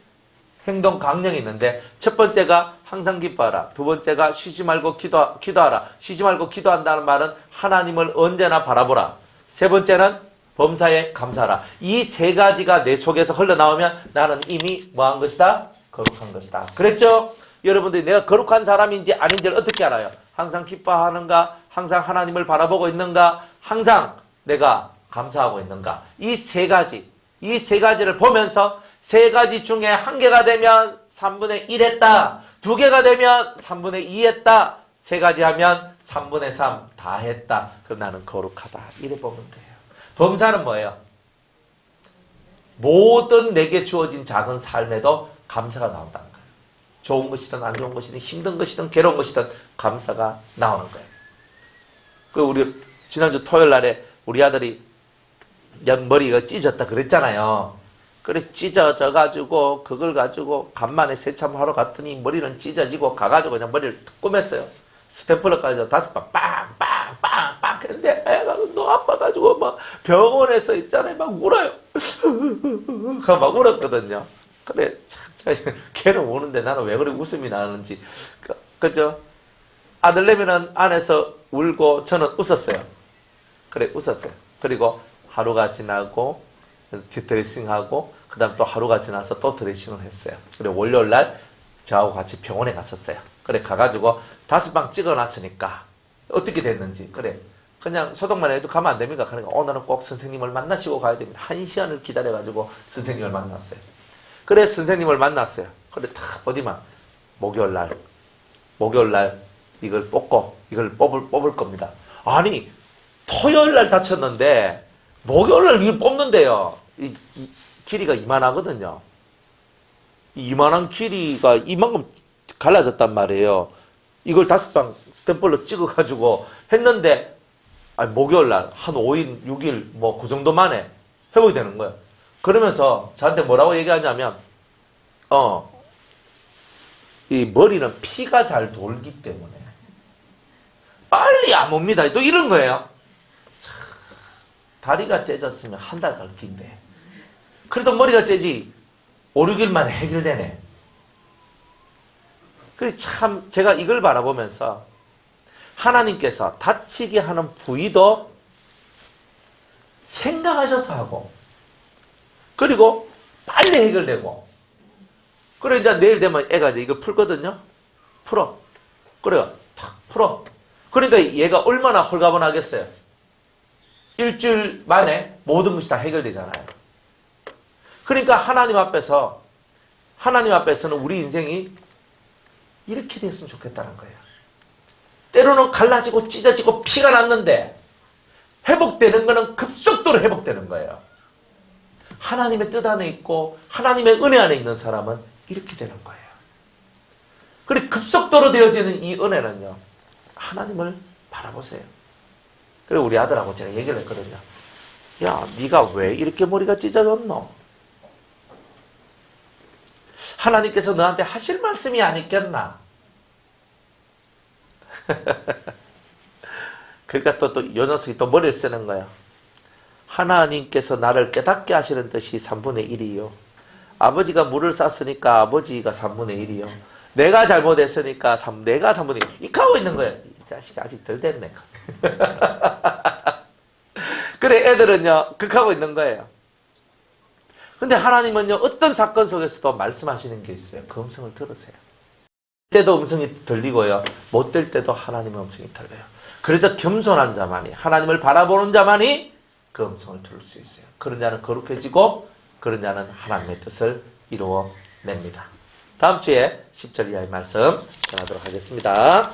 행동 강령이 있는데 첫 번째가 항상 기뻐하라. 두 번째가 쉬지 말고 기도하라. 쉬지 말고 기도한다는 말은 하나님을 언제나 바라보라. 세 번째는 범사에 감사하라. 이 세 가지가 내 속에서 흘러나오면 나는 이미 뭐한 것이다? 거룩한 것이다. 그랬죠? 여러분들이 내가 거룩한 사람인지 아닌지를 어떻게 알아요? 항상 기뻐하는가? 항상 하나님을 바라보고 있는가? 항상 내가 감사하고 있는가? 이 세 가지를 보면서 세 가지 중에 한 개가 되면 3분의 1 했다. 두 개가 되면 3분의 2 했다. 세 가지 하면 3분의 3 다 했다. 그럼 나는 거룩하다. 이래 보면 돼요. 범사는 뭐예요? 모든 내게 주어진 작은 삶에도 감사가 나온다는 거예요. 좋은 것이든 안 좋은 것이든 힘든 것이든 괴로운 것이든 감사가 나오는 거예요. 그 우리 지난주 토요일 날에 우리 아들이 머리가 찢어졌다 그랬잖아요. 그래 찢어져 가지고 그걸 가지고 간만에 세참하러 갔더니 머리는 찢어지고 가가지고 그냥 머리를 꾸몄어요. 스테플러까지 5번 빵빵빵빵 했는데 애가 너무 아파가지고 막 병원에서 있잖아요. 막 울어요. 막 울었거든요. 그래 참 걔는 우는데 나는 왜 그렇게 웃음이 나는지. 그죠? 아들내미는 안에서 울고 저는 웃었어요. 그래 웃었어요. 그리고 하루가 지나고 드레싱하고 그 다음 또 하루가 지나서 또 드레싱을 했어요. 그래 월요일날 저하고 같이 병원에 갔었어요. 그래 가가지고 5방 찍어놨으니까 어떻게 됐는지 그래 그냥 소독만 해도 가면 안 됩니까? 그러니까 오늘은 꼭 선생님을 만나시고 가야 됩니다. 1시간을 기다려가지고 선생님을 만났어요. 그래 선생님을 만났어요. 그래 딱 어디만 목요일날 이걸 뽑을 겁니다. 아니 토요일날 다쳤는데 목요일날 이걸 뽑는데요. 이 길이가 이만하거든요. 이만한 길이가 이만큼 갈라졌단 말이에요. 이걸 5방 스탬플로 찍어가지고 했는데 아니, 목요일날 한 5일, 6일 뭐 그 정도 만에 회복이 되는 거예요. 그러면서 저한테 뭐라고 얘기하냐면 이 머리는 피가 잘 돌기 때문에 빨리 안 옵니다. 또 이런 거예요. 참, 다리가 째졌으면 한 달 걸긴데 그래도 머리가 째지 5, 6일 만에 해결되네. 그래 참 제가 이걸 바라보면서 하나님께서 다치게 하는 부위도 생각하셔서 하고 그리고 빨리 해결되고 그래 이제 내일 되면 애가 이제 이거 풀거든요. 풀어. 그래요. 탁 풀어. 그러니까 얘가 얼마나 홀가분하겠어요. 일주일 만에 모든 것이 다 해결되잖아요. 그러니까 하나님 앞에서는 우리 인생이 이렇게 됐으면 좋겠다는 거예요. 때로는 갈라지고 찢어지고 피가 났는데 회복되는 거는 급속도로 회복되는 거예요. 하나님의 뜻 안에 있고 하나님의 은혜 안에 있는 사람은 이렇게 되는 거예요. 그리고 급속도로 되어지는 이 은혜는요. 하나님을 바라보세요. 그리고 우리 아들하고 제가 얘기를 했거든요. 야, 네가 왜 이렇게 머리가 찢어졌노? 하나님께서 너한테 하실 말씀이 아니겠나? 그러니까 또 요 녀석이 또 머리를 쓰는 거야. 하나님께서 나를 깨닫게 하시는 뜻이 3분의 1이요. 아버지가 물을 쌌으니까 아버지가 3분의 1이요. 내가 잘못했으니까 내가 3분의 1. 이렇게 하고 있는 거야. 이 자식이 아직 덜 됐네. 그래 애들은요 극하고 있는 거예요. 근데 하나님은요 어떤 사건 속에서도 말씀하시는 게 있어요. 그 음성을 들으세요. 될 때도 음성이 들리고요. 못 될 때도 하나님의 음성이 들려요. 그래서 겸손한 자만이 하나님을 바라보는 자만이 그 음성을 들을 수 있어요. 그런 자는 거룩해지고 그런 자는 하나님의 뜻을 이루어냅니다. 다음 주에 10절 이하의 말씀 전하도록 하겠습니다.